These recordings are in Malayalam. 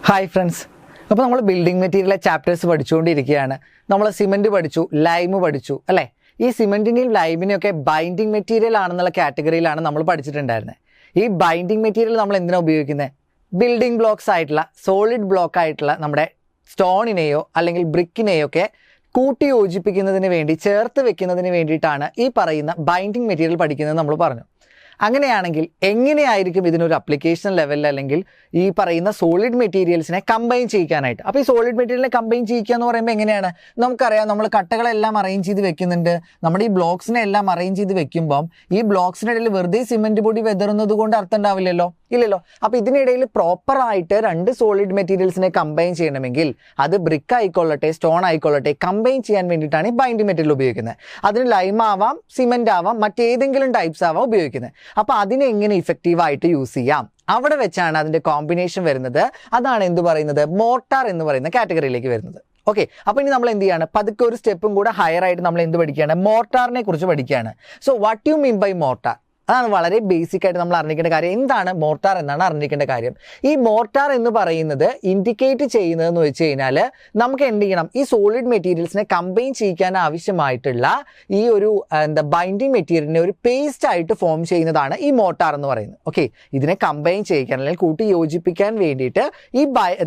ഹായ് ഫ്രണ്ട്സ്, അപ്പോൾ നമ്മൾ ബിൽഡിംഗ് മെറ്റീരിയലിലെ ചാപ്റ്റേഴ്സ് പഠിച്ചുകൊണ്ടിരിക്കുകയാണ്. നമ്മൾ സിമെൻറ്റ് പഠിച്ചു, ലൈമ് പഠിച്ചു അല്ലേ. ഈ സിമെൻറ്റിൻ്റെയും ലൈമിനെയും ഒക്കെ ബൈൻഡിങ് മെറ്റീരിയൽ ആണെന്നുള്ള കാറ്റഗറിയിലാണ് നമ്മൾ പഠിച്ചിട്ടുണ്ടായിരുന്നത്. ഈ ബൈൻഡിങ് മെറ്റീരിയൽ നമ്മൾ എന്തിനാണ് ഉപയോഗിക്കുന്നത്? ബിൽഡിംഗ് ബ്ലോക്സ് ആയിട്ടുള്ള സോളിഡ് ബ്ലോക്ക് ആയിട്ടുള്ള നമ്മുടെ സ്റ്റോണിനെയോ അല്ലെങ്കിൽ ബ്രിക്കിനെയോ ഒക്കെ കൂട്ടി യോജിപ്പിക്കുന്നതിന് വേണ്ടി, ചേർത്ത് വെക്കുന്നതിന് വേണ്ടിയിട്ടാണ് ഈ പറയുന്ന ബൈൻഡിങ് മെറ്റീരിയൽ പഠിക്കുന്നത് നമ്മൾ പറഞ്ഞു. അങ്ങനെയാണെങ്കിൽ എങ്ങനെയായിരിക്കും ഇതിനൊരു അപ്ലിക്കേഷൻ ലെവലിൽ അല്ലെങ്കിൽ ഈ പറയുന്ന സോളിഡ് മെറ്റീരിയൽസിനെ കമ്പൈൻ ചെയ്യിക്കാനായിട്ട്? അപ്പോൾ ഈ സോളിഡ് മെറ്റീരിയലിനെ കമ്പൈൻ ചെയ്യിക്കുക എന്ന് പറയുമ്പോൾ എങ്ങനെയാണ്? നമുക്കറിയാം, നമ്മൾ കട്ടകളെല്ലാം അറേഞ്ച് ചെയ്ത് വെക്കുന്നുണ്ട്. നമ്മുടെ ഈ ബ്ലോക്സിനെ എല്ലാം അറേഞ്ച് ചെയ്ത് വെക്കുമ്പം ഈ ബ്ലോക്സിനിടയിൽ വെറുതെ സിമെൻറ്റ് പൊടി വെതറുന്നത് കൊണ്ട് അർത്ഥം ഉണ്ടാവില്ലല്ലോ, ഇല്ലല്ലോ. അപ്പോൾ ഇതിനിടയിൽ പ്രോപ്പറായിട്ട് രണ്ട് സോളിഡ് മെറ്റീരിയൽസിനെ കമ്പൈൻ ചെയ്യണമെങ്കിൽ അത് ബ്രിക്ക് ആയിക്കൊള്ളട്ടെ, സ്റ്റോൺ ആയിക്കൊള്ളട്ടെ, കമ്പൈൻ ചെയ്യാൻ വേണ്ടിയിട്ടാണ് ഈ ബൈൻഡിങ് മെറ്റീരിയൽ ഉപയോഗിക്കുന്നത്. അതിന് ലൈം ആവാം, സിമെൻ്റ് ആവാം, മറ്റേതെങ്കിലും ടൈപ്സ് ആവാം ഉപയോഗിക്കുന്നത്. അപ്പോൾ അതിനെ എങ്ങനെ ഇഫക്റ്റീവായിട്ട് യൂസ് ചെയ്യാം? അവിടെ വെച്ചാണ് അതിൻ്റെ കോമ്പിനേഷൻ വരുന്നത്. അതാണ് എന്ത് പറയുന്നത്? മോർട്ടാർ എന്ന് പറയുന്ന കാറ്റഗറിയിലേക്ക് വരുന്നത്. ഓക്കെ, അപ്പോൾ ഇനി നമ്മൾ എന്ത് ചെയ്യാണ്? പതുക്കെ ഒരു സ്റ്റെപ്പും കൂടെ ഹയർ ആയിട്ട് നമ്മൾ എന്ത് പഠിക്കുകയാണ്? മോർട്ടാറിനെ കുറിച്ച് പഠിക്കുകയാണ്. So what you mean by mortar? അതാണ് വളരെ ബേസിക് ആയിട്ട് നമ്മൾ അറിഞ്ഞിരിക്കേണ്ട കാര്യം. എന്താണ് മോർട്ടാർ എന്നാണ് അറിഞ്ഞിരിക്കേണ്ട കാര്യം. ഈ മോർട്ടാർ എന്ന് പറയുന്നത് ഇൻഡിക്കേറ്റ് ചെയ്യുന്നതെന്ന് വെച്ച് കഴിഞ്ഞാൽ നമുക്ക് എന്ത് ചെയ്യണം? ഈ സോളിഡ് മെറ്റീരിയൽസിനെ കമ്പൈൻ ചെയ്യിക്കാൻ ആവശ്യമായിട്ടുള്ള ഈ ഒരു ബൈൻഡിങ് മെറ്റീരിയലിനെ ഒരു പേസ്റ്റ് ആയിട്ട് ഫോം ചെയ്യുന്നതാണ് ഈ മോർട്ടാർ എന്ന് പറയുന്നത്. ഓക്കെ, ഇതിനെ കമ്പൈൻ ചെയ്യിക്കാൻ അല്ലെങ്കിൽ കൂട്ടി യോജിപ്പിക്കാൻ വേണ്ടിയിട്ട്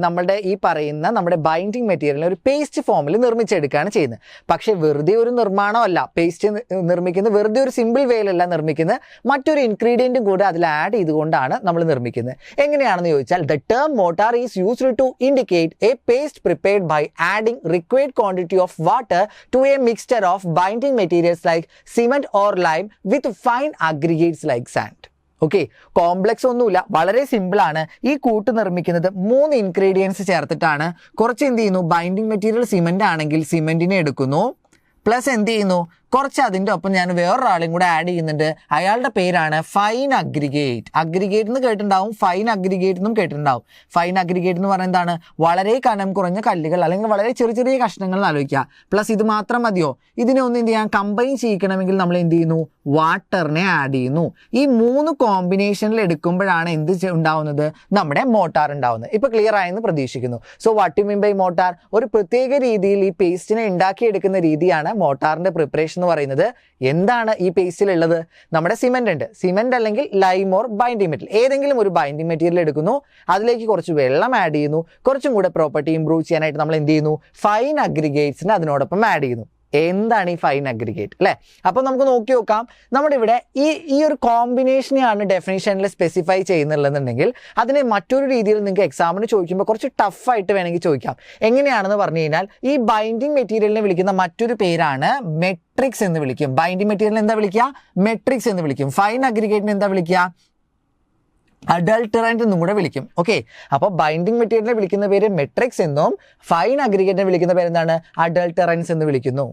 നമ്മുടെ ഈ പറയുന്ന നമ്മുടെ ബൈൻഡിങ് മെറ്റീരിയലിനെ ഒരു പേസ്റ്റ് ഫോമിൽ നിർമ്മിച്ചെടുക്കുകയാണ് ചെയ്യുന്നത്. പക്ഷേ വെറുതെ ഒരു നിർമ്മാണമല്ല പേസ്റ്റ് നിർമ്മിക്കുന്നത്, വെറുതെ ഒരു സിമ്പിൾ വേയിലല്ല നിർമ്മിക്കുന്നത്, മറ്റൊരു ഇൻഗ്രീഡിയൻറ്റും കൂടെ അതിൽ ആഡ് ചെയ്തുകൊണ്ടാണ് നമ്മൾ നിർമ്മിക്കുന്നത്. എങ്ങനെയാണെന്ന് ചോദിച്ചാൽ, the term mortar is used to indicate a paste prepared by adding required quantity of water to a mixture of binding materials like cement or lime with fine aggregates like sand. Okay, complex ഒന്നുമില്ല, വളരെ സിമ്പിളാണ്. ഈ കൂട്ട് നിർമ്മിക്കുന്നത് 3 ഇൻഗ്രീഡിയൻസ് ചേർത്തിട്ടാണ്. കുറച്ച് എന്ത് ചെയ്യുന്നു? ബൈൻഡിംഗ് മെറ്റീരിയൽ സിമെന്റ് ആണെങ്കിൽ സിമെന്റിനെ എടുക്കുന്നു, പ്ലസ് എന്ത് ചെയ്യുന്നു? കുറച്ച് അതിൻ്റെ ഒപ്പം ഞാൻ വേറൊരാളെയും കൂടെ ആഡ് ചെയ്യുന്നുണ്ട്. അയാളുടെ പേരാണ് ഫൈൻ അഗ്രിഗേറ്റ്. അഗ്രിഗേറ്റ് എന്ന് കേട്ടിട്ടുണ്ടാവും, ഫൈൻ അഗ്രിഗേറ്റ് എന്നും കേട്ടിട്ടുണ്ടാവും. ഫൈൻ അഗ്രിഗേറ്റ് എന്ന് പറയുന്നത് എന്താണ്? വളരെ കനം കുറഞ്ഞ കല്ലുകൾ അല്ലെങ്കിൽ വളരെ ചെറിയ ചെറിയ കഷ്ണങ്ങൾ ആലോചിക്കുക. പ്ലസ് ഇത് മാത്രം മതിയോ? ഇതിനെ ഒന്ന് എന്ത് ചെയ്യാൻ? കമ്പൈൻ ചെയ്യിക്കണമെങ്കിൽ നമ്മൾ എന്ത് ചെയ്യുന്നു? വാട്ടറിനെ ആഡ് ചെയ്യുന്നു. ഈ 3 കോമ്പിനേഷനിൽ എടുക്കുമ്പോഴാണ് എന്ത് ഉണ്ടാവുന്നത്? നമ്മുടെ മോർട്ടാർ ഉണ്ടാവുന്നത്. ഇപ്പോൾ ക്ലിയർ ആയെന്ന് പ്രതീക്ഷിക്കുന്നു. So what you mean by mortar? ഒരു പ്രത്യേക രീതിയിൽ ഈ പേസ്റ്റിനെ ഉണ്ടാക്കിയെടുക്കുന്ന രീതിയാണ് മോർട്ടാറിൻ്റെ പ്രിപ്പറേഷൻ എന്ന് പറയുന്നത്. എന്താണ് ഈ പേസ്റ്റിലുള്ളത്? നമ്മുടെ സിമെന്റ് ഉണ്ട്. സിമെന്റ് അല്ലെങ്കിൽ ലൈം ഓർ ബൈൻഡിംഗ് മെറ്റീരിയൽ, ഏതെങ്കിലും ഒരു ബൈൻഡിംഗ് മെറ്റീരിയൽ എടുക്കുന്നു, അതിലേക്ക് കുറച്ച് വെള്ളം ആഡ് ചെയ്യുന്നു, കുറച്ചും കൂടെ പ്രോപ്പർട്ടി ഇംപ്രൂവ് ചെയ്യാനായിട്ട് നമ്മൾ എന്ത് ചെയ്യുന്നു? ഫൈൻ അഗ്രിഗേറ്റ്സിന് അതിനോടൊപ്പം ആഡ് ചെയ്യുന്നു. എന്താണ് ഈ ഫൈൻ അഗ്രിഗേറ്റ് അല്ലേ? അപ്പോൾ നമുക്ക് നോക്കി നോക്കാം. നമ്മുടെ ഇവിടെ ഈ ഒരു കോമ്പിനേഷനെയാണ് ഡെഫിനിഷനിൽ സ്പെസിഫൈ ചെയ്യുന്നുള്ളതെന്നുണ്ടെങ്കിൽ അതിനെ മറ്റൊരു രീതിയിൽ നിങ്ങൾക്ക് എക്സാമിന് ചോദിക്കുമ്പോൾ കുറച്ച് ടഫായിട്ട് വേണമെങ്കിൽ ചോദിക്കാം. എങ്ങനെയാണെന്ന് പറഞ്ഞു കഴിഞ്ഞാൽ, ഈ ബൈൻഡിങ് മെറ്റീരിയലിനെ വിളിക്കുന്ന മറ്റൊരു പേരാണ് മെട്രിക്സ് എന്ന് വിളിക്കും. ബൈൻഡിങ് മെറ്റീരിയൽ എന്താ വിളിക്കുക? മെട്രിക്സ് എന്ന് വിളിക്കും. ഫൈൻ അഗ്രിഗേറ്റിനെ എന്താ വിളിക്കുക? അഡൾട്ടറന്റ് എന്നും കൂടെ വിളിക്കും. ഓക്കെ, അപ്പോൾ ബൈൻഡിംഗ് മെറ്റീരിയലിനെ വിളിക്കുന്ന പേര് മെട്രിക്സ് എന്നും ഫൈൻ അഗ്രിഗേറ്റിനെ വിളിക്കുന്ന പേര് എന്താണ്? അഡൾട്ടറൻസ് എന്ന് വിളിക്കുന്നു.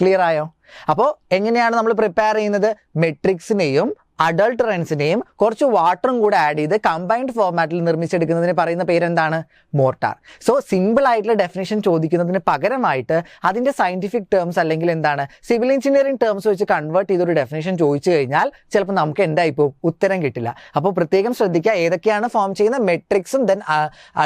ക്ലിയർ ആയോ? അപ്പോൾ എങ്ങനെയാണ് നമ്മൾ പ്രിപ്പയർ ചെയ്യുന്നത്? മെട്രിക്സിനെയും അഡൾട്ടറൻസിനെയും കുറച്ച് വാട്ടറും കൂടെ ആഡ് ചെയ്ത് കമ്പൈൻഡ് ഫോർമാറ്റിൽ നിർമ്മിച്ചെടുക്കുന്നതിന് പറയുന്ന പേരെന്താണ്? മോർട്ടാർ. സോ സിമ്പിൾ ആയിട്ടുള്ള ഡെഫിനേഷൻ ചോദിക്കുന്നതിന് പകരമായിട്ട് അതിൻ്റെ സയന്റിഫിക് ടേംസ് അല്ലെങ്കിൽ എന്താണ് സിവിൽ എഞ്ചിനീയറിംഗ് ടേംസ് വെച്ച് കൺവേർട്ട് ചെയ്തൊരു ഡെഫിനേഷൻ ചോദിച്ചു കഴിഞ്ഞാൽ ചിലപ്പോൾ നമുക്ക് എന്തായിപ്പോൾ ഉത്തരം കിട്ടില്ല. അപ്പോൾ പ്രത്യേകം ശ്രദ്ധിക്കുക, ഏതൊക്കെയാണ് ഫോം ചെയ്യുന്ന മെട്രിക്സും ദെൻ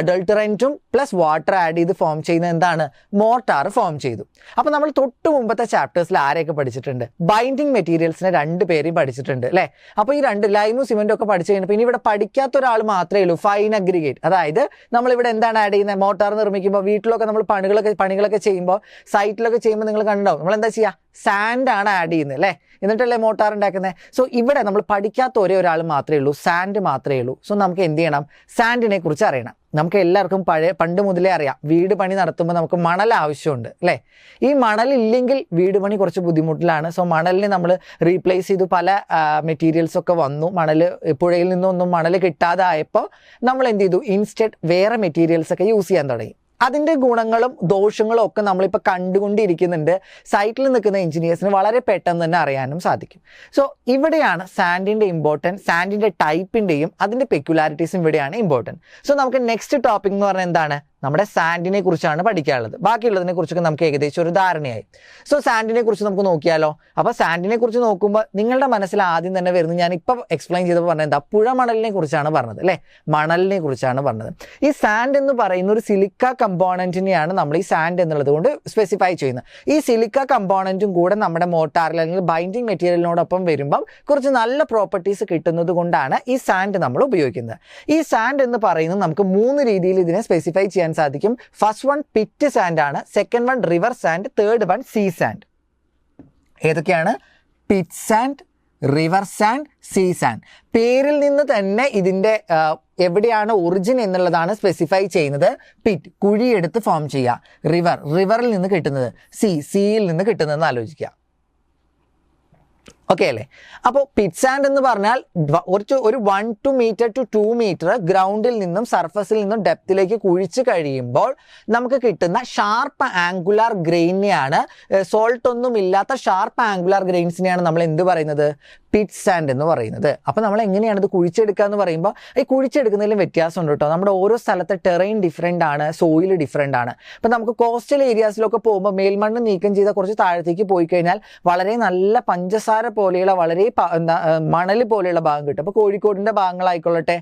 അഡൾട്ടറൻറ്റും പ്ലസ് വാട്ടർ ആഡ് ചെയ്ത് ഫോം ചെയ്യുന്ന എന്താണ്? മോർട്ടാർ ഫോം ചെയ്തു. അപ്പോൾ നമ്മൾ തൊട്ട് മുമ്പത്തെ ചാപ്റ്റേഴ്സിൽ ആരെയൊക്കെ പഠിച്ചിട്ടുണ്ട്? ബൈൻഡിങ് മെറ്റീരിയൽസിനെ 2 പേരെയും പഠിച്ചിട്ടുണ്ട് അല്ലേ? അപ്പോൾ ഈ 2 ലൈമും സിമെന്റും ഒക്കെ പഠിച്ചു കഴിഞ്ഞപ്പോൾ ഇനി ഇവിടെ പഠിക്കാത്ത ഒരാൾ മാത്രമേ ഉള്ളൂ, ഫൈൻ അഗ്രിഗേറ്റ്. അതായത് നമ്മളിവിടെ എന്താണ് ആഡ് ചെയ്യുന്നത്? മോർട്ടാർ നിർമ്മിക്കുമ്പോൾ വീട്ടിലൊക്കെ നമ്മൾ പണികളൊക്കെ ചെയ്യുമ്പോൾ, സൈറ്റിലൊക്കെ ചെയ്യുമ്പോൾ നിങ്ങൾ കണ്ടിട്ടുണ്ടാവും, നമ്മൾ എന്താ ചെയ്യുക? സാൻഡ് ആണ് ആഡ് ചെയ്യുന്നത് അല്ലേ? എന്നിട്ടല്ലേ മോർട്ടാർ ഉണ്ടാക്കുന്നത്. സോ ഇവിടെ നമ്മൾ പഠിക്കാത്ത ഒരേ ഒരാൾ മാത്രമേ ഉള്ളൂ, സാൻഡ് മാത്രമേ ഉള്ളൂ. സോ നമുക്ക് എന്ത് ചെയ്യണം? സാൻഡിനെ കുറിച്ച് അറിയണം. നമുക്ക് എല്ലാവർക്കും പണ്ട് മുതലേ അറിയാം, വീട് പണി നടത്തുമ്പോൾ നമുക്ക് മണൽ ആവശ്യമുണ്ട് അല്ലേ? ഈ മണലില്ലെങ്കിൽ വീട് പണി കുറച്ച് ബുദ്ധിമുട്ടിലാണ്. സോ മണലിനെ നമ്മൾ റീപ്ലേസ് ചെയ്തു, പല മെറ്റീരിയൽസൊക്കെ വന്നു. പുഴയിൽ നിന്നൊന്നും മണൽ കിട്ടാതായപ്പോൾ നമ്മൾ എന്ത് ചെയ്തു? ഇൻസ്റ്റെഡ് വേറെ മെറ്റീരിയൽസൊക്കെ യൂസ് ചെയ്യാൻ തുടങ്ങി. അതിൻ്റെ ഗുണങ്ങളും ദോഷങ്ങളും ഒക്കെ നമ്മളിപ്പോൾ കണ്ടുകൊണ്ടിരിക്കുന്നുണ്ട്. സൈറ്റിൽ നിൽക്കുന്ന എഞ്ചിനീയേഴ്സിന് വളരെ പെട്ടെന്ന് തന്നെ അറിയാനും സാധിക്കും. സോ ഇവിടെയാണ് സാൻഡിൻ്റെ ഇമ്പോർട്ടൻസ്, സാൻഡിൻ്റെ ടൈപ്പിൻ്റെയും അതിൻ്റെ പെക്യുലാരിറ്റീസും ഇവിടെയാണ് ഇമ്പോർട്ടൻറ്റ്. സോ നമുക്ക് നെക്സ്റ്റ് ടോപ്പിക് എന്ന് പറഞ്ഞാൽ എന്താണ്? നമ്മുടെ സാൻഡിനെ കുറിച്ചാണ് പഠിക്കാനുള്ളത്. ബാക്കിയുള്ളതിനെ കുറിച്ചൊക്കെ നമുക്ക് ഏകദേശം ഒരു ധാരണയായി. സോ സാൻഡിനെ കുറിച്ച് നമുക്ക് നോക്കിയാലോ. അപ്പോൾ സാൻഡിനെ കുറിച്ച് നോക്കുമ്പോൾ നിങ്ങളുടെ മനസ്സിൽ ആദ്യം തന്നെ വരുന്നത്, ഞാൻ ഇപ്പോൾ എക്സ്പ്ലെയിൻ ചെയ്തപ്പോൾ പറഞ്ഞത് എന്താ, പുഴമണലിനെ കുറിച്ചാണ് പറഞ്ഞത് അല്ലേ, മണലിനെ കുറിച്ചാണ് പറഞ്ഞത്. ഈ സാൻഡ് എന്ന് പറയുന്ന ഒരു സിലിക്ക കമ്പോണൻറ്റിനെയാണ് നമ്മൾ ഈ സാൻഡ് എന്നുള്ളത് കൊണ്ട് സ്പെസിഫൈ ചെയ്യുന്നത്. ഈ സിലിക്ക കമ്പോണൻറ്റും കൂടെ നമ്മുടെ മോട്ടാറിൽ അല്ലെങ്കിൽ ബൈൻഡിങ് മെറ്റീരിയലിനോടൊപ്പം വരുമ്പം കുറച്ച് നല്ല പ്രോപ്പർട്ടീസ് കിട്ടുന്നത് കൊണ്ടാണ് ഈ സാൻഡ് നമ്മൾ ഉപയോഗിക്കുന്നത്. ഈ സാൻഡ് എന്ന് പറയുന്നത് നമുക്ക് 3 രീതിയിൽ ഇതിനെ സ്പെസിഫൈ ചെയ്യാൻ സാധിക്കും. ഫസ്റ്റ് വൺ പിറ്റ് സാൻഡ് ആണ്, second one river sand, third one sea sand. ഏതൊക്കെയാണ്? Pit sand, river sand, sea sand. പേരിൽ നിന്ന് തന്നെ ഇതിൻ്റെ എവിടെയാണ് ഒറിജിൻ എന്നുള്ളതാണ് സ്പെസിഫൈ ചെയ്യുന്നത്. പിറ്റ്, കുഴിയെടുത്ത് ഫോം ചെയ്യുക. റിവറിൽ നിന്ന് കിട്ടുന്നത്. സീയിൽ നിന്ന് കിട്ടുന്നതെന്ന് ആലോചിക്കുക. ഓക്കെ അല്ലേ? അപ്പോൾ പിറ്റ് സാൻഡ് എന്ന് പറഞ്ഞാൽ ഒരു 1 മീറ്റർ ടു 2 മീറ്റർ ഗ്രൗണ്ടിൽ നിന്നും സർഫസിൽ നിന്നും ഡെപ്തിലേക്ക് കുഴിച്ച് കഴിയുമ്പോൾ നമുക്ക് കിട്ടുന്ന ഷാർപ്പ് ആംഗുലാർ ഗ്രെയിനെയാണ്, സോൾട്ട് ഒന്നും ഇല്ലാത്ത ഷാർപ്പ് ആംഗുലാർ ഗ്രെയിൻസിനെയാണ് നമ്മൾ എന്ത് പറയുന്നത്? പിറ്റ് സാൻഡ് എന്ന് പറയുന്നത്. അപ്പോൾ നമ്മൾ എങ്ങനെയാണ് ഇത് കുഴിച്ചെടുക്കുക എന്ന് പറയുമ്പോൾ, ഈ കുഴിച്ചെടുക്കുന്നതിലും വ്യത്യാസമുണ്ട് കേട്ടോ. നമ്മുടെ ഓരോ സ്ഥലത്തെ ടെറൈൻ ഡിഫറെൻ്റ് ആണ്, സോയിൽ ഡിഫറെൻ്റ് ആണ്. അപ്പോൾ നമുക്ക് കോസ്റ്റൽ ഏരിയാസിലൊക്കെ പോകുമ്പോൾ മേൽമണ്ണ് നീക്കം ചെയ്ത കുറച്ച് താഴത്തേക്ക് പോയി കഴിഞ്ഞാൽ വളരെ നല്ല പഞ്ചസാര പോലെയുള്ള വളരെ മണൽ പോലെയുള്ള ഭാഗം കിട്ടും. അപ്പോൾ കോഴിക്കോടിൻ്റെ ഭാഗങ്ങളായിക്കൊള്ളട്ടെ,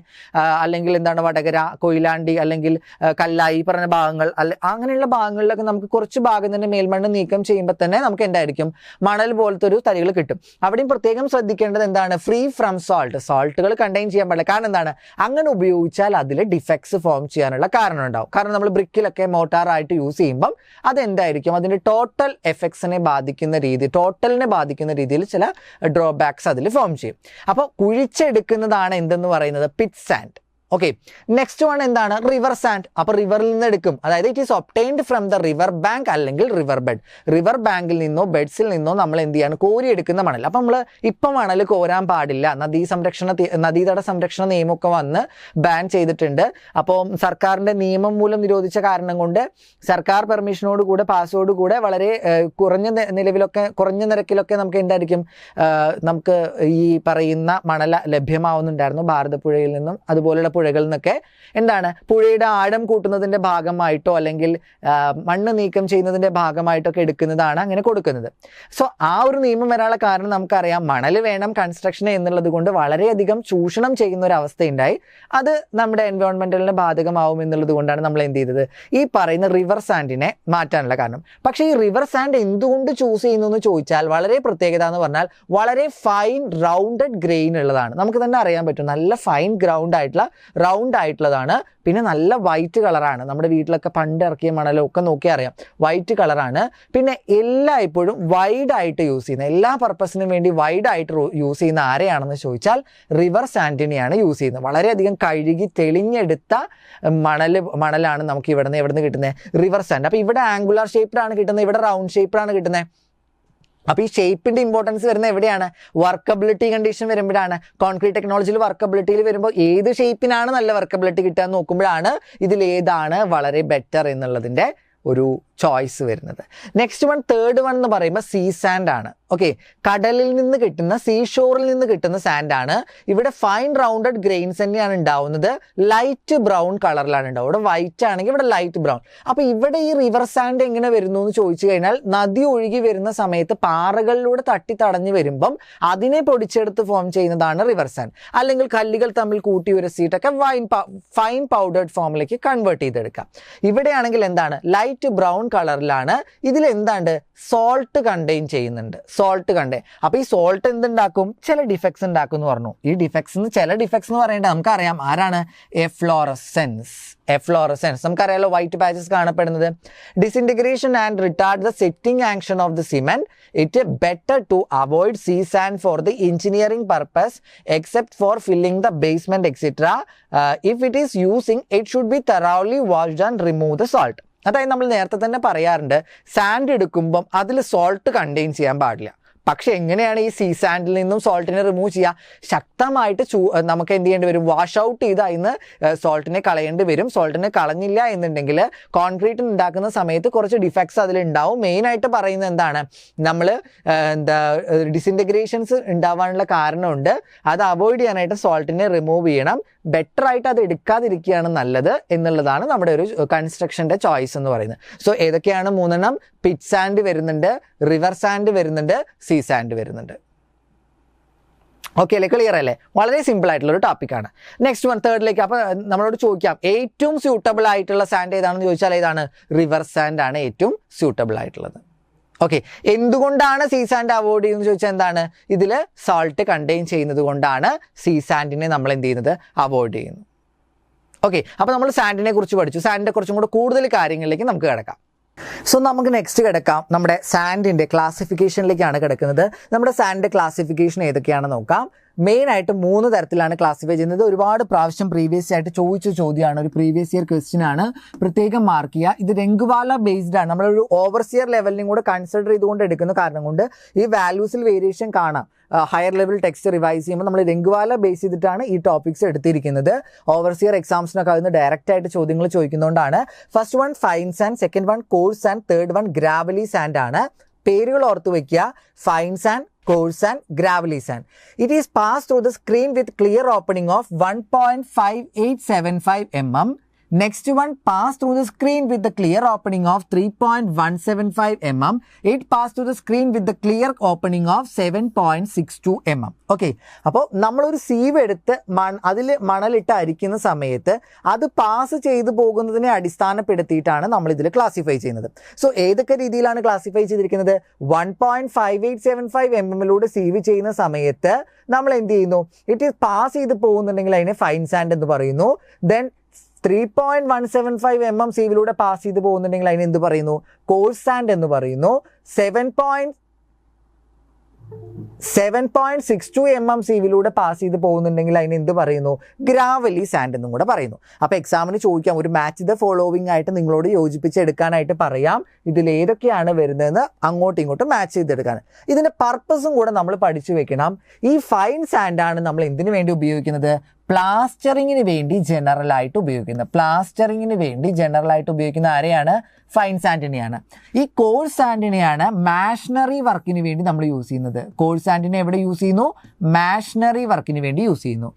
അല്ലെങ്കിൽ എന്താണ് വടകര, കൊയിലാണ്ടി, അല്ലെങ്കിൽ കല്ലായി പറഞ്ഞ ഭാഗങ്ങൾ, അങ്ങനെയുള്ള ഭാഗങ്ങളിലൊക്കെ നമുക്ക് കുറച്ച് ഭാഗം തന്നെ മേൽമണ്ണ് നീക്കം ചെയ്യുമ്പോൾ തന്നെ നമുക്ക് എന്തായിരിക്കും? മണൽ പോലത്തെ ഒരു തരികൾ കിട്ടും. അവിടെയും പ്രത്യേകം ശ്രദ്ധിക്കേണ്ടത് എന്താണ്? ഫ്രീ ഫ്രം സോൾട്ടുകൾ കണ്ടെയ്ൻ ചെയ്യാൻ പാടില്ല. കാരണം എന്താണ്? അങ്ങനെ ഉപയോഗിച്ചാൽ അതിൽ ഡിഫെക്ട്സ് ഫോം ചെയ്യാനുള്ള കാരണം ഉണ്ടാവും. കാരണം നമ്മൾ ബ്രിക്കിലൊക്കെ മോട്ടാറായിട്ട് യൂസ് ചെയ്യുമ്പം അതെന്തായിരിക്കും? അതിൻ്റെ ടോട്ടലിനെ ബാധിക്കുന്ന രീതിയിൽ ചില ഡ്രോബാക്സ് അതിൽ ഫോം ചെയ്യും. അപ്പോൾ കുഴിച്ചെടുക്കുന്നതാണ് എന്തെന്ന് പറയുന്നത്? Pit sand. Okay, next one എന്താണ്? River sand. അപ്പോൾ റിവറിൽ നിന്ന് എടുക്കും, അതായത് it is obtained from the river bank അല്ലെങ്കിൽ റിവർ ബെഡ്. റിവർ ബാങ്കിൽ നിന്നോ ബെഡ്സിൽ നിന്നോ നമ്മൾ എന്ത് ചെയ്യാണ്? കോരിയെടുക്കുന്ന മണൽ. അപ്പം നമ്മൾ ഇപ്പം മണൽ കോരാൻ പാടില്ല, നദീതട സംരക്ഷണ നിയമമൊക്കെ വന്ന് ബാൻ ചെയ്തിട്ടുണ്ട്. അപ്പോൾ സർക്കാരിൻ്റെ നിയമം മൂലം നിരോധിച്ച കാരണം കൊണ്ട് സർക്കാർ പെർമിഷനോട് കൂടെ പാസോടുകൂടെ വളരെ കുറഞ്ഞ നിരക്കിലൊക്കെ നമുക്ക് എന്തായിരിക്കും? നമുക്ക് ഈ പറയുന്ന മണൽ ലഭ്യമാവുന്നുണ്ടായിരുന്നു ഭാരതപ്പുഴയിൽ നിന്നും അതുപോലെയുള്ള പുഴകളിൽ നിന്നൊക്കെ. എന്താണ്? പുഴയുടെ ആഴം കൂട്ടുന്നതിൻ്റെ ഭാഗമായിട്ടോ അല്ലെങ്കിൽ മണ്ണ് നീക്കം ചെയ്യുന്നതിൻ്റെ ഭാഗമായിട്ടൊക്കെ എടുക്കുന്നതാണ് അങ്ങനെ കൊടുക്കുന്നത്. സോ ആ ഒരു നിയമം വരാനുള്ള കാരണം നമുക്കറിയാം, മണൽ വേണം കൺസ്ട്രക്ഷന് എന്നുള്ളത് കൊണ്ട് വളരെയധികം ചൂഷണം ചെയ്യുന്ന ഒരു അവസ്ഥയുണ്ടായി. അത് നമ്മുടെ എൻവയോൺമെൻറ്റലിന് ബാധകമാവും എന്നുള്ളത് കൊണ്ടാണ് നമ്മൾ എന്ത് ചെയ്തത്? ഈ പറയുന്ന റിവർ സാൻഡിനെ മാറ്റാനുള്ള കാരണം. പക്ഷേ ഈ റിവർ സാൻഡ് എന്തുകൊണ്ട് ചൂസ് ചെയ്യുന്നു എന്ന് ചോദിച്ചാൽ വളരെ പ്രത്യേകത എന്ന് പറഞ്ഞാൽ വളരെ ഫൈൻ റൗണ്ടഡ് ഗ്രെയിൻ ഉള്ളതാണ്. നമുക്ക് തന്നെ അറിയാൻ പറ്റും, നല്ല ഫൈൻ റൗണ്ട് ആയിട്ടുള്ളതാണ്. പിന്നെ നല്ല വൈറ്റ് കളറാണ്. നമ്മുടെ വീട്ടിലൊക്കെ പണ്ട് ഇറക്കിയ മണലൊക്കെ നോക്കിയാൽ അറിയാം, വൈറ്റ് കളറാണ്. പിന്നെ എല്ലായ്പ്പോഴും വൈഡായിട്ട് യൂസ് ചെയ്യുന്നത്, എല്ലാ പർപ്പസിനും വേണ്ടി വൈഡായിട്ട് യൂസ് ചെയ്യുന്ന ആരെയാണെന്ന് ചോദിച്ചാൽ റിവർ സാൻഡിനെയാണ് യൂസ് ചെയ്യുന്നത്. വളരെയധികം കഴുകി തെളിഞ്ഞെടുത്ത മണലാണ് നമുക്ക് എവിടെ നിന്ന് കിട്ടുന്നത്? River sand. അപ്പോൾ ഇവിടെ ആംഗുലാർ ഷേപ്പ്ഡാണ് കിട്ടുന്നത്, ഇവിടെ റൗണ്ട് ഷേപ്പ്ഡാണ് കിട്ടുന്നത്. അപ്പോൾ ഈ ഷേപ്പിൻ്റെ ഇമ്പോർട്ടൻസ് വരുന്നത് എവിടെയാണ്? വർക്കബിലിറ്റി കണ്ടീഷൻ വരുമ്പോഴാണ്. കോൺക്രീറ്റ് ടെക്നോളജിയിൽ വർക്കബിലിറ്റിയിൽ വരുമ്പോൾ ഏത് ഷേപ്പിനാണ് നല്ല വർക്കബിലിറ്റി കിട്ടുക എന്ന് നോക്കുമ്പോഴാണ് ഇതിലേതാണ് വളരെ ബെറ്റർ എന്നുള്ളതിൻ്റെ ഒരു ചോയ്സ് വരുന്നത്. നെക്സ്റ്റ് വൺ, തേർഡ് വൺ എന്ന് പറയുമ്പോൾ സീ സാൻഡ് ആണ്. ഓക്കെ, കടലിൽ നിന്ന് കിട്ടുന്ന, സീഷോറിൽ നിന്ന് കിട്ടുന്ന സാൻഡാണ്. ഇവിടെ ഫൈൻ റൗണ്ടഡ് ഗ്രെയിൻസ് തന്നെയാണ് ഉണ്ടാവുന്നത്. ലൈറ്റ് ബ്രൗൺ കളറിലാണ് ഉണ്ടാവുക. ഇവിടെ വൈറ്റ് ആണെങ്കിൽ ഇവിടെ ലൈറ്റ് ബ്രൗൺ. അപ്പോൾ ഇവിടെ ഈ റിവർ സാൻഡ് എങ്ങനെ വരുന്നു എന്ന് ചോദിച്ചു കഴിഞ്ഞാൽ, നദി ഒഴുകി വരുന്ന സമയത്ത് പാറകളിലൂടെ തടഞ്ഞു വരുമ്പം അതിനെ പൊടിച്ചെടുത്ത് ഫോം ചെയ്യുന്നതാണ് റിവർ സാൻഡ്. അല്ലെങ്കിൽ കല്ലുകൾ തമ്മിൽ കൂട്ടി ഉരസിയിട്ടൊക്കെ ഫൈൻ പൗഡേർഡ് ഫോമിലേക്ക് കൺവേർട്ട് ചെയ്തെടുക്കാം. ഇവിടെയാണെങ്കിൽ എന്താണ്? ലൈറ്റ് ബ്രൗൺ കളറിലാണ്. ഇതിൽ എന്താണ്ട്? സോൾട്ട് കണ്ടെയ്ൻ ചെയ്യുന്നുണ്ട്. അപ്പോൾ ഈ സോൾട്ട് എന്തുണ്ടാക്കും? ചില ഡിഫക്ട്സ് ഉണ്ടാക്കും എന്ന് പറഞ്ഞു. ഈ ചില ഡിഫക്ട്സ് എന്ന് പറയേണ്ടത് നമുക്കറിയാം ആരാണ്? എഫ്ലോറസെൻസ്. നമുക്കറിയാലോ, വൈറ്റ് പാച്ചസ് കാണപ്പെടുന്നത്. Disintegration and retard the setting action of the cement. It better to avoid sea sand for the engineering purpose except for filling the basement etcetera. If it is using it should be thoroughly washed and remove the salt. അതായത് നമ്മൾ നേരത്തെ തന്നെ പറയാറുണ്ട്, സാൻഡ് എടുക്കുമ്പം അതിൽ സോൾട്ട് കണ്ടെയ്ൻ ചെയ്യാൻ പാടില്ല. പക്ഷെ എങ്ങനെയാണ് ഈ സീ സാൻഡിൽ നിന്നും സോൾട്ടിനെ റിമൂവ് ചെയ്യുക? ശക്തമായിട്ട് നമുക്ക് എന്ത് ചെയ്യേണ്ടി വരും? വാഷ് ഔട്ട് ചെയ്ത് അതിന് സോൾട്ടിനെ കളയേണ്ടി വരും. സോൾട്ടിനെ കളഞ്ഞില്ല എന്നുണ്ടെങ്കിൽ കോൺക്രീറ്റ് ഉണ്ടാക്കുന്ന സമയത്ത് കുറച്ച് ഡിഫക്ട്സ് അതിലുണ്ടാവും. മെയിനായിട്ട് പറയുന്നത് എന്താണ്? നമ്മൾ ഡിസിൻറ്റഗ്രേഷൻസ് ഉണ്ടാവാനുള്ള കാരണമുണ്ട്. അത് അവോയ്ഡ് ചെയ്യാനായിട്ട് സോൾട്ടിനെ റിമൂവ് ചെയ്യണം. ബെറ്റർ ആയിട്ട് അത് എടുക്കാതിരിക്കുകയാണ് നല്ലത് എന്നുള്ളതാണ് നമ്മുടെ ഒരു കൺസ്ട്രക്ഷൻ്റെ ചോയ്സ് എന്ന് പറയുന്നത്. സോ ഏതൊക്കെയാണ് 3 പിച്ച് സാൻഡ് വരുന്നുണ്ട്, റിവർ സാൻഡ് വരുന്നുണ്ട്, സീ സാൻഡ് വരുന്നുണ്ട്. ഓക്കെ അല്ലേ, ക്ലിയർ അല്ലേ? വളരെ സിമ്പിൾ ആയിട്ടുള്ള ഒരു ടോപ്പിക്കാണ്. നെക്സ്റ്റ് വൺ തേർഡിലേക്ക്. അപ്പോൾ നമ്മളോട് ചോദിക്കാം ഏറ്റവും സ്യൂട്ടബിൾ ആയിട്ടുള്ള സാൻഡ് ഏതാണെന്ന് ചോദിച്ചാൽ ഏതാണ്? റിവർ സാൻഡ് ആണ് ഏറ്റവും സ്യൂട്ടബിൾ ആയിട്ടുള്ളത്. ഓക്കെ, എന്തുകൊണ്ടാണ് സീ സാൻഡ് അവോയ്ഡ് ചെയ്യുന്നത് ചോദിച്ചാൽ എന്താണ്? ഇതിൽ സോൾട്ട് കണ്ടെയ്ൻ ചെയ്യുന്നത് കൊണ്ടാണ് സീ സാൻഡിനെ നമ്മൾ എന്ത് ചെയ്യുന്നത്? അവോയ്ഡ് ചെയ്യുന്നു. ഓക്കെ, അപ്പോൾ നമ്മൾ സാൻഡിനെ കുറിച്ച് പഠിച്ചു. സാൻഡിനെ കുറിച്ചും കൂടെ കൂടുതൽ കാര്യങ്ങളിലേക്ക് നമുക്ക് കിടക്കാം. സോ നമുക്ക് നെക്സ്റ്റ് കിടക്കാം നമ്മുടെ സാൻഡിൻ്റെ ക്ലാസിഫിക്കേഷനിലേക്കാണ് കിടക്കുന്നത്. നമ്മുടെ സാൻഡിൻ്റെ ക്ലാസിഫിക്കേഷൻ ഏതൊക്കെയാണെന്ന് നോക്കാം. മെയിനായിട്ട് 3 തരത്തിലാണ് ക്ലാസിഫൈ ചെയ്യുന്നത്. ഒരുപാട് പ്രാവശ്യം പ്രീവിയസ് ആയിട്ട് ചോദിച്ച ചോദ്യമാണ്, ഒരു പ്രീവിയസ് ഇയർ ക്വസ്റ്റ്യൻ ആണ്, പ്രത്യേകം മാർക്ക് ചെയ്യുക. ഇത് രംഗ്വാല ബേസ്ഡ് ആണ്. നമ്മളൊരു ഓവർസിയർ ലെവലിനും കൂടെ കൺസിഡർ ചെയ്തുകൊണ്ട് എടുക്കുന്ന കാരണം കൊണ്ട് ഈ വാല്യൂസിൽ വേരിയേഷൻ കാണാം. ഹയർ ലെവൽ ടെക്സ്റ്റ് റിവൈസ് ചെയ്യുമ്പോൾ നമ്മൾ രംഗ്വാല ബേസ് ചെയ്തിട്ടാണ് ഈ ടോപ്പിക്സ് എടുത്തിരിക്കുന്നത്. ഓവർസിയർ എക്സാംസിനൊക്കെ അതിന് ഡയറക്റ്റ് ആയിട്ട് ചോദ്യങ്ങൾ ചോദിക്കുന്നതുകൊണ്ടാണ്. First one fine sand, second one coarse sand, third one gravelly sand ആണ്. പേരുകൾ ഓർത്ത് വയ്ക്കുക: fine sand, coarse sand, gravelly sand. It is passed through the screen with clear opening of 1.5875 mm. Next one passed through the screen with the clear opening of 3.175 mm. It passed through the screen with the clear opening of 7.62 mm. Okay, അപ്പോൾ നമ്മളൊരു സീവ് എടുത്ത് അതിൽ മണലിട്ട് അരിക്കുന്ന സമയത്ത് അത് പാസ് ചെയ്തു പോകുന്നതിനെ അടിസ്ഥാനപ്പെടുത്തിയിട്ടാണ് നമ്മൾ ഇതിൽ ക്ലാസിഫൈ ചെയ്യുന്നത്. സോ ഏതൊക്കെ രീതിയിലാണ് ക്ലാസിഫൈ ചെയ്തിരിക്കുന്നത്? 1.5875 mm സീവ് ചെയ്യുന്ന സമയത്ത് നമ്മൾ എന്ത് ചെയ്യുന്നു? ഇറ്റ് ഈസ് പാസ് ചെയ്ത് പോകുന്നുണ്ടെങ്കിൽ അതിനെ ഫൈൻ സാൻഡ് എന്ന് പറയുന്നു. ദെൻ 3.175 mm സീവിലൂടെ പാസ് ചെയ്ത് പോകുന്നുണ്ടെങ്കിൽ അതിന് എന്ത് പറയുന്നു? കോഴ്സ് സാൻഡ് എന്ന് പറയുന്നു. 7.62 mm സീവിലൂടെ പാസ് ചെയ്ത് പോകുന്നുണ്ടെങ്കിൽ അതിന് എന്ത് പറയുന്നു? ഗ്രാവലി സാൻഡ് എന്നും കൂടെ പറയുന്നു. അപ്പോൾ എക്സാമിന് ചോദിക്കാം, ഒരു മാച്ച് ദ ഫോളോവിങ് ആയിട്ട് നിങ്ങളോട് യോജിപ്പിച്ചെടുക്കാനായിട്ട് പറയാം. ഇതിൽ ഏതൊക്കെയാണ് വരുന്നതെന്ന് അങ്ങോട്ടും ഇങ്ങോട്ടും മാച്ച് ചെയ്തെടുക്കാൻ. ഇതിൻ്റെ പർപ്പസും കൂടെ നമ്മൾ പഠിച്ചു വെക്കണം. ഈ ഫൈൻ സാൻഡാണ് നമ്മൾ എന്തിനു വേണ്ടി ഉപയോഗിക്കുന്നത്? പ്ലാസ്റ്ററിങ്ങിന് വേണ്ടി ജനറലായിട്ട് ഉപയോഗിക്കുന്നത്. പ്ലാസ്റ്ററിങ്ങിന് വേണ്ടി ജനറലായിട്ട് ഉപയോഗിക്കുന്ന ആരെയാണ്? ഫൈൻ സാൻഡിനെയാണ്. ഈ കോഴ്സ് സാൻഡിനെയാണ് മാഷനറി വർക്കിന് വേണ്ടി നമ്മൾ യൂസ് ചെയ്യുന്നത്. കോഴ്സ് സാൻഡിനെ എവിടെ യൂസ് ചെയ്യുന്നു? മാഷനറി വർക്കിന് വേണ്ടി യൂസ് ചെയ്യുന്നു.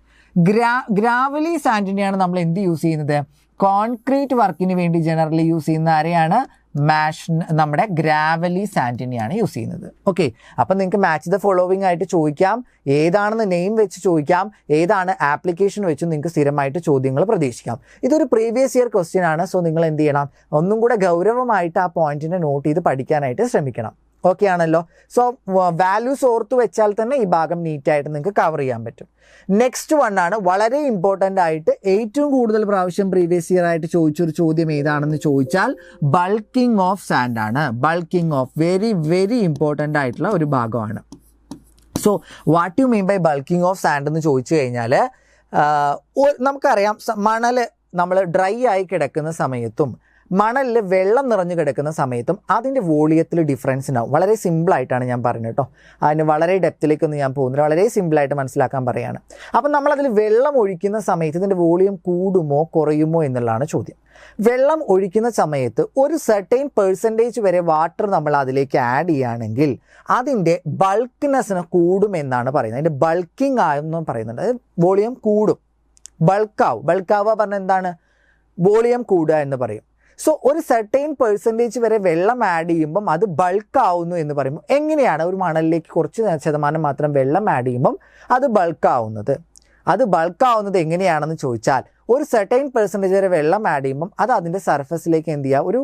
ഗ്രാവലി സാൻഡിനെയാണ് നമ്മൾ എന്ത് യൂസ് ചെയ്യുന്നത്? കോൺക്രീറ്റ് വർക്കിന് വേണ്ടി ജനറലി യൂസ് ചെയ്യുന്ന ആരെയാണ്? നമ്മുടെ ഗ്രാവലി സാൻഡിനെയാണ് യൂസ് ചെയ്യുന്നത്. ഓക്കെ, അപ്പം നിങ്ങൾക്ക് മാച്ച് ദ ഫോളോവിങ് ആയിട്ട് ചോദിക്കാം, ഏതാണെന്ന് നെയിം വെച്ച് ചോദിക്കാം, ഏതാണ് ആപ്ലിക്കേഷൻ വെച്ച് നിങ്ങൾക്ക് സ്ഥിരമായിട്ട് ചോദ്യങ്ങൾ പ്രതീക്ഷിക്കാം. ഇതൊരു പ്രീവിയസ് ഇയർ ക്വസ്റ്റ്യൻ ആണ്. സോ നിങ്ങൾ എന്ത് ചെയ്യണം? ഒന്നും കൂടെ ഗൗരവമായിട്ട് ആ പോയിന്റിനെ നോട്ട് ചെയ്ത് പഠിക്കാനായിട്ട് ശ്രമിക്കണം. ഓക്കെ ആണല്ലോ? സോ വാല്യൂസ് ഓർത്ത് വെച്ചാൽ തന്നെ ഈ ഭാഗം നീറ്റായിട്ട് നിങ്ങൾക്ക് കവർ ചെയ്യാൻ പറ്റും. നെക്സ്റ്റ് വൺ ആണ് വളരെ ഇമ്പോർട്ടൻ്റ് ആയിട്ട് ഏറ്റവും കൂടുതൽ പ്രാവശ്യം പ്രീവിയസ് ഇയർ ആയിട്ട് ചോദിച്ചൊരു ചോദ്യം ഏതാണെന്ന് ചോദിച്ചാൽ ബൾക്കിംഗ് ഓഫ് സാൻഡ് ആണ്. Bulking of very very important ആയിട്ടുള്ള ഒരു ഭാഗമാണ്. So what you mean by bulking of sand എന്ന് ചോദിച്ചു കഴിഞ്ഞാൽ നമുക്കറിയാം, മണൽ നമ്മൾ ഡ്രൈ ആയി കിടക്കുന്ന സമയത്തും മണലിൽ വെള്ളം നിറഞ്ഞു കിടക്കുന്ന സമയത്തും അതിൻ്റെ വോളിയത്തിൽ ഡിഫറൻസ് ഉണ്ടാവും. വളരെ സിമ്പിളായിട്ടാണ് ഞാൻ പറഞ്ഞത് കേട്ടോ. അതിന് വളരെ ഡെപ്തിലേക്കൊന്നും ഞാൻ പോകുന്നില്ല, വളരെ സിമ്പിളായിട്ട് മനസ്സിലാക്കാൻ പറയുകയാണ്. അപ്പം നമ്മളതിൽ വെള്ളം ഒഴിക്കുന്ന സമയത്ത് ഇതിൻ്റെ വോളിയം കൂടുമോ കുറയുമോ എന്നുള്ളതാണ് ചോദ്യം. വെള്ളം ഒഴിക്കുന്ന സമയത്ത് ഒരു സർട്ടൈൻ പെർസെൻറ്റേജ് വരെ വാട്ടർ നമ്മൾ അതിലേക്ക് ആഡ് ചെയ്യുകയാണെങ്കിൽ അതിൻ്റെ ബൾക്ക്നെസ്സിന് കൂടുമെന്നാണ് പറയുന്നത്. അതിൻ്റെ ബൾക്കിംഗ് ആയെന്നും പറയുന്നുണ്ട്. അതായത് വോളിയം കൂടും, ബൾക്കാവും. ബൾക്കാവുക പറഞ്ഞാൽ എന്താണ്? വോളിയം കൂടുക എന്ന് പറയും. സോ ഒരു സർട്ടൈൻ പെർസെൻറ്റേജ് വരെ വെള്ളം ആഡ് ചെയ്യുമ്പം അത് ബൾക്കാവുന്നു എന്ന് പറയുമ്പോൾ എങ്ങനെയാണ് ഒരു മണലിലേക്ക് കുറച്ച് ശതമാനം മാത്രം വെള്ളം ആഡ് ചെയ്യുമ്പം അത് ബൾക്കാവുന്നത്? അത് ബൾക്കാവുന്നത് എങ്ങനെയാണെന്ന് ചോദിച്ചാൽ ഒരു സർട്ടൈൻ പെർസെൻറ്റേജ് വരെ വെള്ളം ആഡ് ചെയ്യുമ്പം അത് അതിൻ്റെ സർഫസിലേക്ക് എന്ത് ചെയ്യുക? ഒരു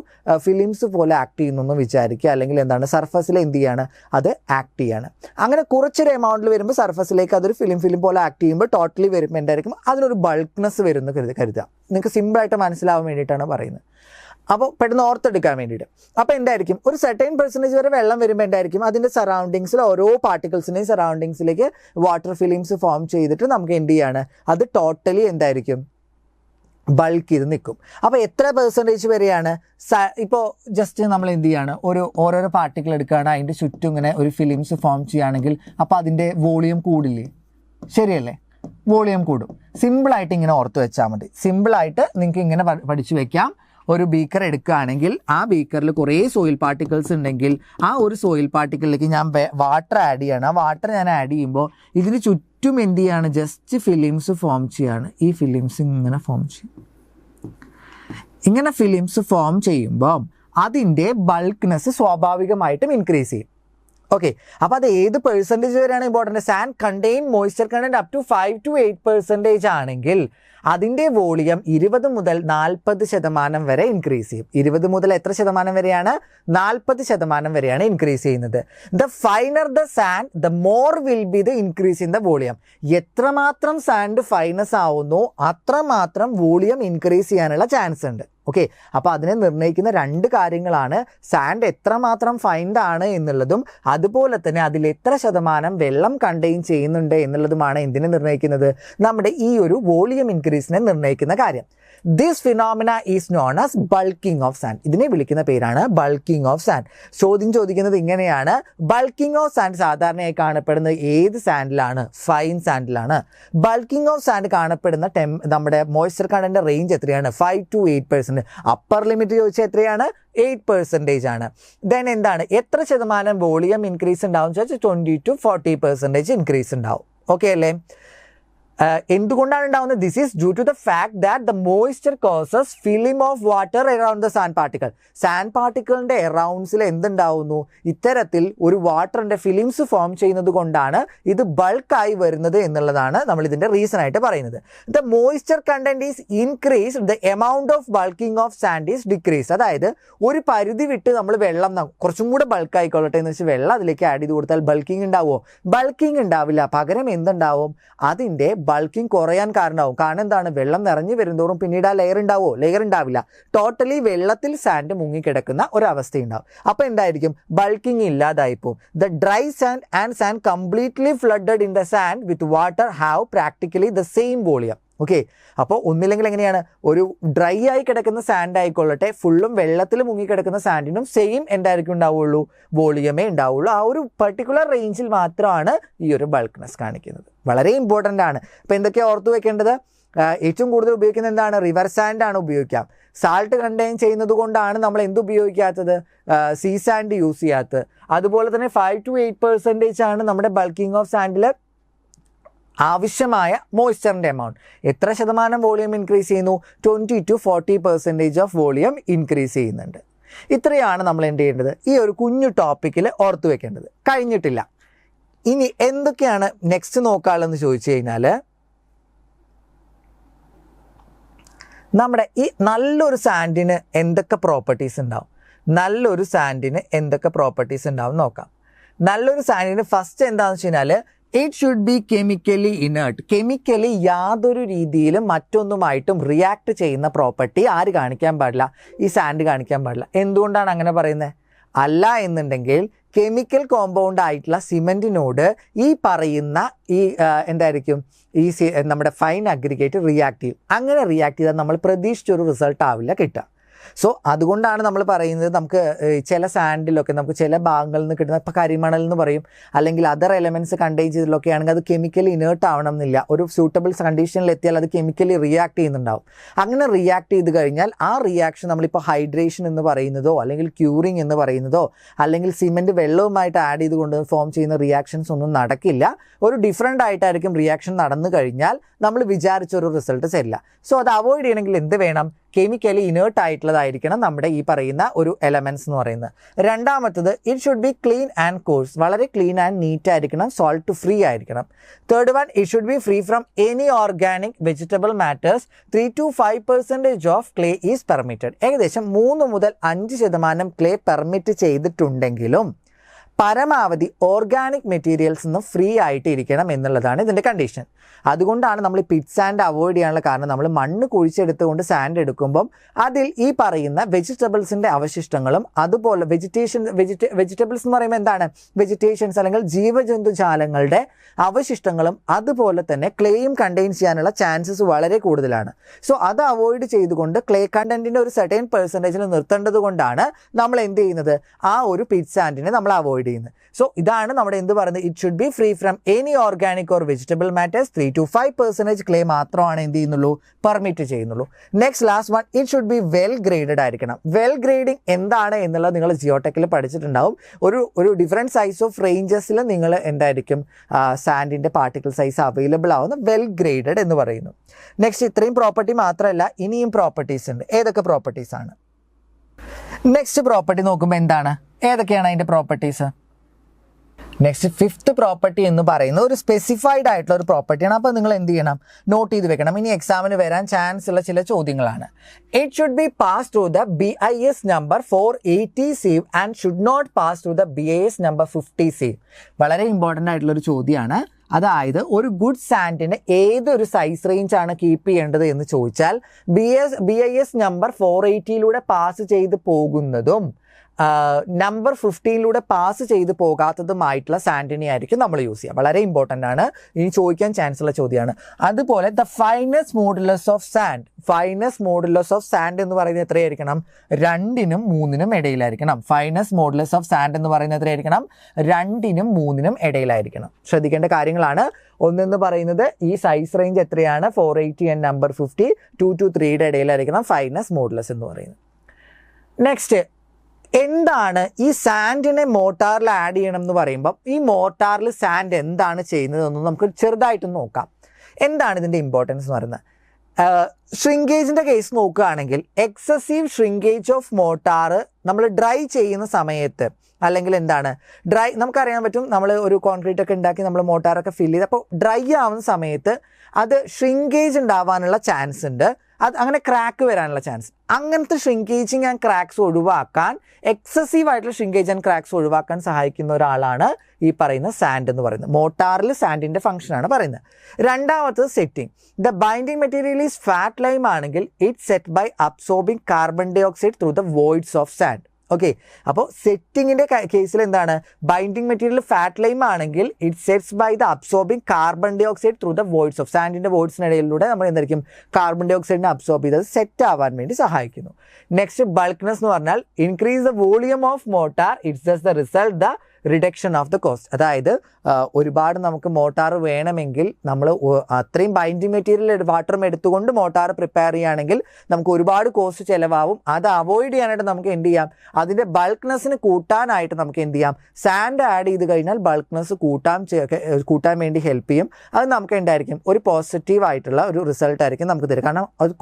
ഫിലിംസ് പോലെ ആക്ട് ചെയ്യുന്നു വിചാരിക്കുക, അല്ലെങ്കിൽ എന്താണ് സർഫസിൽ എന്ത് ചെയ്യാണ്? അത് ആക്ട് ചെയ്യാണ്. അങ്ങനെ കുറച്ചൊരു എമൗണ്ടിൽ വരുമ്പോൾ സർഫസിലേക്ക് അതൊരു ഫിലിം പോലെ ആക്ട് ചെയ്യുമ്പോൾ ടോട്ടലി വരുമ്പോൾ എന്തായിരിക്കും? അതിനൊരു ബൾക്ക്നെസ് വരുന്നു കരുതുക. നിങ്ങൾക്ക് സിമ്പിളായിട്ട് മനസ്സിലാവാൻ വേണ്ടിയിട്ടാണ് പറയുന്നത്. അപ്പോൾ പെട്ടെന്ന് ഓർത്തെടുക്കാൻ വേണ്ടിയിട്ട്. അപ്പോൾ എന്തായിരിക്കും? ഒരു സർട്ടൈൻ പെർസെൻറ്റേജ് വരെ വെള്ളം വരുമ്പോൾ എന്തായിരിക്കും? അതിൻ്റെ സറൗണ്ടിങ്സിൽ ഓരോ പാർട്ടിക്കിൾസിനെയും സറൗണ്ടിങ്സിലേക്ക് വാട്ടർ ഫിലിംസ് ഫോം ചെയ്തിട്ട് നമുക്ക് എന്ത് ചെയ്യാണ്? അത് ടോട്ടലി എന്തായിരിക്കും? ബൾക്ക് ചെയ്ത് നിൽക്കും. അപ്പോൾ എത്ര പെർസെൻറ്റേജ് വരെയാണ്? ഇപ്പോൾ ജസ്റ്റ് നമ്മൾ എന്ത് ചെയ്യാണ്? ഓരോരോ പാർട്ടിക്കിൾ എടുക്കുകയാണ്, അതിൻ്റെ ചുറ്റും ഇങ്ങനെ ഒരു ഫിലിംസ് ഫോം ചെയ്യുകയാണെങ്കിൽ അപ്പോൾ അതിൻ്റെ വോളിയം കൂടില്ലേ? ശരിയല്ലേ? വോളിയം കൂടും. സിമ്പിളായിട്ട് ഇങ്ങനെ ഓർത്ത് വെച്ചാൽ മതി. സിമ്പിളായിട്ട് നിങ്ങൾക്ക് ഇങ്ങനെ പഠിച്ചു വെക്കാം. ഒരു ബീക്കർ എടുക്കുകയാണെങ്കിൽ ആ ബീക്കറിൽ കുറേ സോയിൽ പാർട്ടിക്കിൾസ് ഉണ്ടെങ്കിൽ ആ ഒരു സോയിൽ പാർട്ടിക്കിളിലേക്ക് ഞാൻ വാട്ടർ ആഡ് ചെയ്യാണ്. ആ വാട്ടർ ഞാൻ ആഡ് ചെയ്യുമ്പോൾ ഇതിന് ചുറ്റും എന്ത് ചെയ്യാണ്, ജസ്റ്റ് ഫിലിംസ് ഫോം ചെയ്യാണ്. ഈ ഫിലിംസ് ഇങ്ങനെ ഫോം ചെയ്യും. ഇങ്ങനെ ഫിലിംസ് ഫോം ചെയ്യുമ്പോൾ അതിൻ്റെ ബൾക്ക്നെസ് സ്വാഭാവികമായിട്ടും ഇൻക്രീസ് ചെയ്യും. ഓക്കെ, അപ്പോൾ അത് ഏത് പെർസെൻറ്റേജ് വരെയാണ് important? Sand contain moisture content up to 5 to 8% ആണെങ്കിൽ അതിൻ്റെ വോളിയം 20 മുതൽ 40% വരെ ഇൻക്രീസ് ചെയ്യും. 20 മുതൽ എത്ര ശതമാനം വരെയാണ്? 40% വരെയാണ് ഇൻക്രീസ് ചെയ്യുന്നത്. The finer the sand the more will be the increase in the volume. എത്രമാത്രം സാൻഡ് ഫൈനസ് ആവുന്നു അത്രമാത്രം വോളിയം ഇൻക്രീസ് ചെയ്യാനുള്ള ചാൻസ് ഉണ്ട്. ഓക്കെ, അപ്പോൾ അതിനെ നിർണ്ണയിക്കുന്ന 2 കാര്യങ്ങളാണ് സാൻഡ് എത്രമാത്രം ഫൈൻഡ് ആണ് എന്നുള്ളതും അതുപോലെ തന്നെ അതിൽ എത്ര ശതമാനം വെള്ളം കണ്ടെയ്ൻ ചെയ്യുന്നുണ്ട് എന്നുള്ളതുമാണ് എന്തിനെ നിർണ്ണയിക്കുന്നത്? നമ്മുടെ ഈ ഒരു വോളിയം ഇൻക്രീസിനെ നിർണ്ണയിക്കുന്ന കാര്യം. This phenomena is known as bulking of sand. ഇതിനെ വിളിക്കുന്ന പേരാണ് ബൾക്കിംഗ് ഓഫ് സാൻഡ്. ചോദ്യം ചോദിക്കുന്നത് ഇങ്ങനെയാണ്, ബൾക്കിംഗ് ഓഫ് സാൻഡ് സാധാരണയായി കാണപ്പെടുന്നത് ഏത് സാൻഡിലാണ്? ഫൈൻ സാൻഡിലാണ്. ബൾക്കിംഗ് ഓഫ് സാൻഡ് കാണപ്പെടുന്ന നമ്മുടെ മോയ്സ്ചർ കണ്ടന്റ് റേഞ്ച് എത്രയാണ്? 5 to 8%. അപ്പർ ലിമിറ്റ് ചോദിച്ചാൽ എത്രയാണ്? 8% ആണ്. ദെൻ എന്താണ്, എത്ര ശതമാനം വോളിയം ഇൻക്രീസ് ഉണ്ടാവും ചോദിച്ചാൽ 20 to 40% ഇൻക്രീസ് ഉണ്ടാവും. ഓക്കെ അല്ലേ? എന്തുകൊണ്ടാണ് ഉണ്ടാവുന്നത്? This is due to the fact that the moisture causes film of water around the sand particle. Sand പാർട്ടിക്കിളിൻ്റെ അറൗണ്ട്സിൽ എന്തുണ്ടാവുന്നു? ഇത്തരത്തിൽ ഒരു വാട്ടറിൻ്റെ ഫിലിംസ് ഫോം ചെയ്യുന്നത് കൊണ്ടാണ് ഇത് ബൾക്കായി വരുന്നത് എന്നുള്ളതാണ് നമ്മൾ ഇതിൻ്റെ റീസൺ ആയിട്ട് പറയുന്നത്. The moisture content is increase, the amount of bulking of sand is decrease. അതായത് ഒരു പരിധി വിട്ട് നമ്മൾ വെള്ളം കുറച്ചും കൂടെ ബൾക്ക് ആയിക്കൊള്ളട്ടെ എന്ന് വെച്ചാൽ വെള്ളം അതിലേക്ക് ആഡ് ചെയ്ത് കൊടുത്താൽ ബൾക്കിംഗ് ഉണ്ടാവുമോ? ബൾക്കിംഗ് ഉണ്ടാവില്ല. പകരം എന്തുണ്ടാവും? അതിൻ്റെ ബൾക്കിംഗ് കുറയാൻ കാരണമാവും. കാരണം എന്താണ്? വെള്ളം നിറഞ്ഞു വരുന്നതോറും പിന്നീട് ആ ലെയർ ഉണ്ടാവുമോ? ലെയർ ഉണ്ടാവില്ല. ടോട്ടലി വെള്ളത്തിൽ സാൻഡ് മുങ്ങിക്കിടക്കുന്ന ഒരവസ്ഥ ഉണ്ടാവും. അപ്പോൾ എന്തായിരിക്കും? ബൾക്കിംഗ് ഇല്ലാതായി പോകും. The dry sand and sand completely flooded in the sand with water have practically the same volume. Okay, അപ്പോൾ ഒന്നില്ലെങ്കിൽ എങ്ങനെയാണ്? ഒരു ഡ്രൈ ആയി കിടക്കുന്ന സാൻഡ് ആയിക്കൊള്ളട്ടെ, ഫുള്ളും വെള്ളത്തിൽ മുങ്ങിക്കിടക്കുന്ന സാൻഡിനും സെയിം എന്തായിരിക്കും ഉണ്ടാവുള്ളൂ? വോളിയമേ ഉണ്ടാവുള്ളൂ. ആ ഒരു പർട്ടിക്കുലർ റേഞ്ചിൽ മാത്രമാണ് ഈ ഒരു ബൾക്ക്നെസ് കാണിക്കുന്നത്. വളരെ ഇമ്പോർട്ടൻ്റ് ആണ്. അപ്പോൾ എന്തൊക്കെയാണ് ഓർത്ത് വെക്കേണ്ടത്? ഏറ്റവും കൂടുതൽ ഉപയോഗിക്കുന്നത് എന്താണ്? റിവർ സാൻഡ് ആണ് ഉപയോഗിക്കാം. സാൾട്ട് കണ്ടെയ്ൻ ചെയ്യുന്നത് കൊണ്ടാണ് നമ്മൾ എന്ത് ഉപയോഗിക്കാത്തത്? സീ സാൻഡ് യൂസ് ചെയ്യാത്തത്. അതുപോലെ തന്നെ 5 to 8% ആണ് നമ്മുടെ ബൾക്കിംഗ് ഓഫ് സാൻഡിൽ ആവശ്യമായ മോയ്സ്ചറിൻ്റെ എമൗണ്ട്. എത്ര ശതമാനം വോളിയം ഇൻക്രീസ് ചെയ്യുന്നു? 20 to 40% ഓഫ് വോളിയം ഇൻക്രീസ് ചെയ്യുന്നുണ്ട്. ഇത്രയാണ് നമ്മൾ എന്ത് ചെയ്യേണ്ടത്? ഈ ഒരു കുഞ്ഞു ടോപ്പിക്കിൽ ഓർത്തു വെക്കേണ്ടത്. കഴിഞ്ഞിട്ടില്ല. ഇനി എന്തൊക്കെയാണ് നെക്സ്റ്റ് നോക്കാമെന്ന് ചോദിച്ചു കഴിഞ്ഞാൽ, നമ്മുടെ ഈ നല്ലൊരു സാൻഡിന് എന്തൊക്കെ പ്രോപ്പർട്ടീസ് ഉണ്ടാവും? നല്ലൊരു സാൻഡിന് എന്തൊക്കെ പ്രോപ്പർട്ടീസ് ഉണ്ടാവും നോക്കാം. നല്ലൊരു സാൻഡിന് ഫസ്റ്റ് എന്താണെന്ന് വെച്ച് കഴിഞ്ഞാൽ, it should B chemically inert. Chemically യാതൊരു രീതിയിലും മറ്റൊന്നുമായിട്ടും റിയാക്ട് ചെയ്യുന്ന പ്രോപ്പർട്ടി ആര് കാണിക്കാൻ പാടില്ല? ഈ സാൻഡ് കാണിക്കാൻ പാടില്ല. എന്തുകൊണ്ടാണ് അങ്ങനെ പറയുന്നത്? അല്ല എന്നുണ്ടെങ്കിൽ കെമിക്കൽ കോമ്പൗണ്ട് ആയിട്ടുള്ള സിമെൻറ്റിനോട് ഈ പറയുന്ന ഈ എന്തായിരിക്കും? ഈ നമ്മുടെ ഫൈൻ അഗ്രിഗേറ്റ് റിയാക്ട് ചെയ്യും. അങ്ങനെ റിയാക്ട് ചെയ്താൽ നമ്മൾ പ്രതീക്ഷിച്ചൊരു റിസൾട്ട് ആവില്ല കിട്ടുക. സോ അതുകൊണ്ടാണ് നമ്മൾ പറയുന്നത്, നമുക്ക് ചില സാൻഡിലൊക്കെ നമുക്ക് ചില ഭാഗങ്ങളിൽ നിന്ന് കിട്ടുന്ന, ഇപ്പോൾ കരിമണൽ എന്ന് പറയും, അല്ലെങ്കിൽ അതർ എലമെൻറ്റ്സ് കണ്ടെയ്ൻ ചെയ്തതിലൊക്കെ ആണെങ്കിൽ അത് കെമിക്കലി ഇനേർട്ട് ആവണം എന്നില്ല. ഒരു സ്യൂട്ടബിൾ കണ്ടീഷനിൽ എത്തിയാൽ അത് കെമിക്കലി റിയാക്ട് ചെയ്യുന്നുണ്ടാവും. അങ്ങനെ റിയാക്ട് ചെയ്ത് കഴിഞ്ഞാൽ ആ റിയാക്ഷൻ നമ്മളിപ്പോൾ ഹൈഡ്രേഷൻ എന്ന് പറയുന്നതോ അല്ലെങ്കിൽ ക്യൂറിങ് എന്ന് പറയുന്നതോ അല്ലെങ്കിൽ സിമെൻറ്റ് വെള്ളവുമായിട്ട് ആഡ് ചെയ്തുകൊണ്ട് ഫോം ചെയ്യുന്ന റിയാക്ഷൻസ് ഒന്നും നടക്കില്ല. ഒരു ഡിഫറെൻ്റ് ആയിട്ടായിരിക്കും റിയാക്ഷൻ നടന്നു കഴിഞ്ഞാൽ നമ്മൾ വിചാരിച്ചൊരു റിസൾട്ട് തരില്ല. സോ അത് അവോയ്ഡ് ചെയ്യണമെങ്കിൽ എന്ത് വേണം? കെമിക്കലി ഇനേർട്ട് ആയിട്ടുള്ളതായിരിക്കണം നമ്മുടെ ഈ പറയുന്ന ഒരു എലമെൻറ്റ്സ് എന്ന് പറയുന്നത്. രണ്ടാമത്തത്, it should B clean and course. വളരെ ക്ലീൻ ആൻഡ് നീറ്റ് ആയിരിക്കണം. സോൾട്ട് ഫ്രീ ആയിരിക്കണം. Third one, it should B free from any organic vegetable matters. 3 to 5% of clay is permitted. ഏകദേശം 3 മുതൽ 5% ക്ലേ പെർമിറ്റ് ചെയ്തിട്ടുണ്ടെങ്കിലും പരമാവധി ഓർഗാനിക് മെറ്റീരിയൽസ് നിന്ന് ഫ്രീ ആയിട്ട് ഇരിക്കണം എന്നുള്ളതാണ് ഇതിൻ്റെ കണ്ടീഷൻ. അതുകൊണ്ടാണ് നമ്മൾ പിറ്റ് സാൻഡ് അവോയ്ഡ് ചെയ്യാനുള്ള കാരണം. നമ്മൾ മണ്ണ് കുഴിച്ചെടുത്തുകൊണ്ട് സാൻഡ് എടുക്കുമ്പം അതിൽ ഈ പറയുന്ന വെജിറ്റബിൾസിൻ്റെ അവശിഷ്ടങ്ങളും അതുപോലെ വെജിറ്റബിൾസ് എന്ന് പറയുമ്പോൾ എന്താണ്? വെജിറ്റേഷൻസ് അല്ലെങ്കിൽ ജീവജന്തുജാലങ്ങളുടെ അവശിഷ്ടങ്ങളും അതുപോലെ തന്നെ ക്ലേയും കണ്ടെയ്ൻ ചെയ്യാനുള്ള ചാൻസസ് വളരെ കൂടുതലാണ്. സോ അത് അവോയ്ഡ് ചെയ്തുകൊണ്ട് ക്ലേ കണ്ടൻറ്റിൻ്റെ ഒരു സെർട്ടൈൻ പെർസെൻറ്റേജിൽ നിർത്തേണ്ടത് കൊണ്ടാണ് നമ്മൾ എന്ത് ചെയ്യുന്നത്? ആ ഒരു പിറ്റ് സാൻഡിനെ നമ്മൾ അവോയ്ഡ് അവോയ്ഡ് ചെയ്യുന്നത്. സോ ഇതാണ് നമ്മുടെ എന്ത് പറയുന്നത്, it should B free from any organic or vegetable matters. 3 to 5% clay മാത്രമാണ് എന്ത് ചെയ്യുന്നുള്ളൂ, പെർമിറ്റ് ചെയ്യുന്നുള്ളൂ. Next last one, it should be well graded ആയിരിക്കണം. വെൽ ഗ്രേഡിങ് എന്താണ് എന്നുള്ളത് നിങ്ങൾ ജിയോടെക്കിൽ പഠിച്ചിട്ടുണ്ടാവും. ഒരു ഡിഫറെൻറ്റ് സൈസ് ഓഫ് റേഞ്ചസിൽ നിങ്ങൾ എന്തായിരിക്കും സാൻഡിൻ്റെ പാർട്ടിക്കിൾ സൈസ് അവൈലബിൾ ആവുന്ന വെൽ ഗ്രേഡഡ് എന്ന് പറയുന്നു. നെക്സ്റ്റ് ഇത്രയും പ്രോപ്പർട്ടി മാത്രമല്ല, ഇനിയും പ്രോപ്പർട്ടീസ് ഉണ്ട്. ഏതൊക്കെ പ്രോപ്പർട്ടീസ് ആണ്? നെക്സ്റ്റ് പ്രോപ്പർട്ടി നോക്കുമ്പോൾ എന്താണ്, ഏതൊക്കെയാണ് അതിൻ്റെ പ്രോപ്പർട്ടീസ്? നെക്സ്റ്റ് 5th പ്രോപ്പർട്ടി എന്ന് പറയുന്നത് ഒരു സ്പെസിഫൈഡ് ആയിട്ടുള്ള ഒരു പ്രോപ്പർട്ടിയാണ്. അപ്പോൾ നിങ്ങൾ എന്ത് ചെയ്യണം, നോട്ട് ചെയ്ത് വെക്കണം. ഇനി എക്സാമിന് വരാൻ ചാൻസ് ഉള്ള ചില ചോദ്യങ്ങളാണ്. It should be pass through the BIS number 480 sieve and should not pass through the BIS number 50 sieve. വളരെ ഇമ്പോർട്ടൻ്റ് ആയിട്ടുള്ള ഒരു ചോദ്യമാണ്. അതായത് ഒരു ഗുഡ് സാൻഡിന് ഏതൊരു സൈസ് റേഞ്ച് ആണ് കീപ്പ് ചെയ്യേണ്ടത് എന്ന് ചോദിച്ചാൽ BIS നമ്പർ 480 പാസ് ചെയ്ത് പോകുന്നതും നമ്പർ 15 പാസ് ചെയ്ത് പോകാത്തതുമായിട്ടുള്ള സാൻഡിനെ ആയിരിക്കും നമ്മൾ യൂസ് ചെയ്യുക. വളരെ ഇമ്പോർട്ടൻ്റ് ആണ്, ഇനി ചോദിക്കാൻ ചാൻസ് ഉള്ള ചോദ്യമാണ്. അതുപോലെ the finest modulus of sand, finest modulus of sand എന്ന് പറയുന്നത് എത്രയായിരിക്കണം? 2നും 3നും ഇടയിലായിരിക്കണം. ഫൈനസ്റ്റ് മോഡുലസ് ഓഫ് സാൻഡ് എന്ന് പറയുന്നത് എത്രയായിരിക്കണം? 2നും 3നും ഇടയിലായിരിക്കണം. ശ്രദ്ധിക്കേണ്ട കാര്യങ്ങളാണ്. ഒന്നെന്ന് പറയുന്നത് ഈ സൈസ് റേഞ്ച് എത്രയാണ്? 480 ആൻഡ് നമ്പർ 50, 2 to 3യുടെ ഇടയിലായിരിക്കണം ഫൈനസ്റ്റ് മോഡുലസ് എന്ന് പറയുന്നത്. നെക്സ്റ്റ്, എന്താണ് ഈ സാൻഡിനെ മോട്ടാറിൽ ആഡ് ചെയ്യണം എന്ന് പറയുമ്പം ഈ മോട്ടാറിൽ സാൻഡ് എന്താണ് ചെയ്യുന്നതെന്ന് നമുക്ക് ചെറുതായിട്ടൊന്ന് നോക്കാം. എന്താണ് ഇതിൻ്റെ ഇമ്പോർട്ടൻസ് എന്ന് പറയുന്നത്? ഷ്രിങ്കേജിൻ്റെ കേസ് നോക്കുകയാണെങ്കിൽ എക്സസീവ് ഷ്രിങ്കേജ് ഓഫ് മോട്ടാർ നമ്മൾ ഡ്രൈ ചെയ്യുന്ന സമയത്ത്, അല്ലെങ്കിൽ എന്താണ് ഡ്രൈ, നമുക്കറിയാൻ പറ്റും നമ്മൾ ഒരു കോൺക്രീറ്റ് ഒക്കെ ഉണ്ടാക്കി നമ്മൾ മോട്ടാറൊക്കെ ഫില്ല് ചെയ്ത്, അപ്പോൾ ഡ്രൈ ആവുന്ന സമയത്ത് അത് ഷ്രിങ്കേജ് ഉണ്ടാവാനുള്ള ചാൻസ് ഉണ്ട്. അത് അങ്ങനെ ക്രാക്ക് വരാനുള്ള ചാൻസ്. അങ്ങനത്തെ ഷ്രിങ്കേജിങ് ആൻഡ് ക്രാക്സ് ഒഴിവാക്കാൻ, എക്സസീവ് ആയിട്ടുള്ള ഷ്രിങ്കേജ് ആൻഡ് ക്രാക്സ് ഒഴിവാക്കാൻ സഹായിക്കുന്ന ഒരാളാണ് ഈ പറയുന്ന സാൻഡ് എന്ന് പറയുന്നത്. മോട്ടാറിൽ സാൻഡിൻ്റെ ഫംഗ്ഷനാണ് പറയുന്നത്. രണ്ടാമത്തത് setting. The binding material is fat lime ആണെങ്കിൽ it set by absorbing carbon dioxide through the voids of sand. Okay, അപ്പോൾ സെറ്റിങ്ങിൻ്റെ കേസിൽ എന്താണ്, ബൈൻഡിങ് മെറ്റീരിയൽ ഫാറ്റ് ലൈം ആണെങ്കിൽ it sets by the absorbing carbon dioxide through the voids of സാൻഡിൻ്റെ വോയിഡ്സിനിടയിലൂടെ നമ്മൾ എന്തായിരിക്കും കാർബൺ ഡൈ ഓക്സൈഡിനെ അബ്സോർബ് ചെയ്തത് സെറ്റ് ആവാൻ വേണ്ടി സഹായിക്കുന്നു. നെക്സ്റ്റ്, ബൾക്ക്നെസ് എന്ന് പറഞ്ഞാൽ increase the volume of mortar, it's just the result the reduction of the cost. അതായത് ഒരുപാട് നമുക്ക് മോട്ടാർ വേണമെങ്കിൽ നമ്മൾ അത്രയും ബൈൻഡിങ് മെറ്റീരിയൽ വാട്ടറും എടുത്തുകൊണ്ട് മോട്ടാർ പ്രിപ്പയർ ചെയ്യുകയാണെങ്കിൽ നമുക്ക് ഒരുപാട് കോസ്റ്റ് ചിലവാകും. അത് അവോയ്ഡ് ചെയ്യാനായിട്ട് നമുക്ക് എന്ത് ചെയ്യാം, അതിൻ്റെ ബൾക്ക്നെസ്സിന് കൂട്ടാനായിട്ട് നമുക്ക് എന്ത് ചെയ്യാം, സാൻഡ് ആഡ് ചെയ്ത് കഴിഞ്ഞാൽ ബൾക്ക്നെസ് കൂട്ടാൻ വേണ്ടി ഹെൽപ്പ് ചെയ്യും. അത് നമുക്ക് എന്തായിരിക്കും, ഒരു പോസിറ്റീവ് ആയിട്ടുള്ള ഒരു റിസൾട്ട് ആയിരിക്കും നമുക്ക് തരും. കാരണം അത്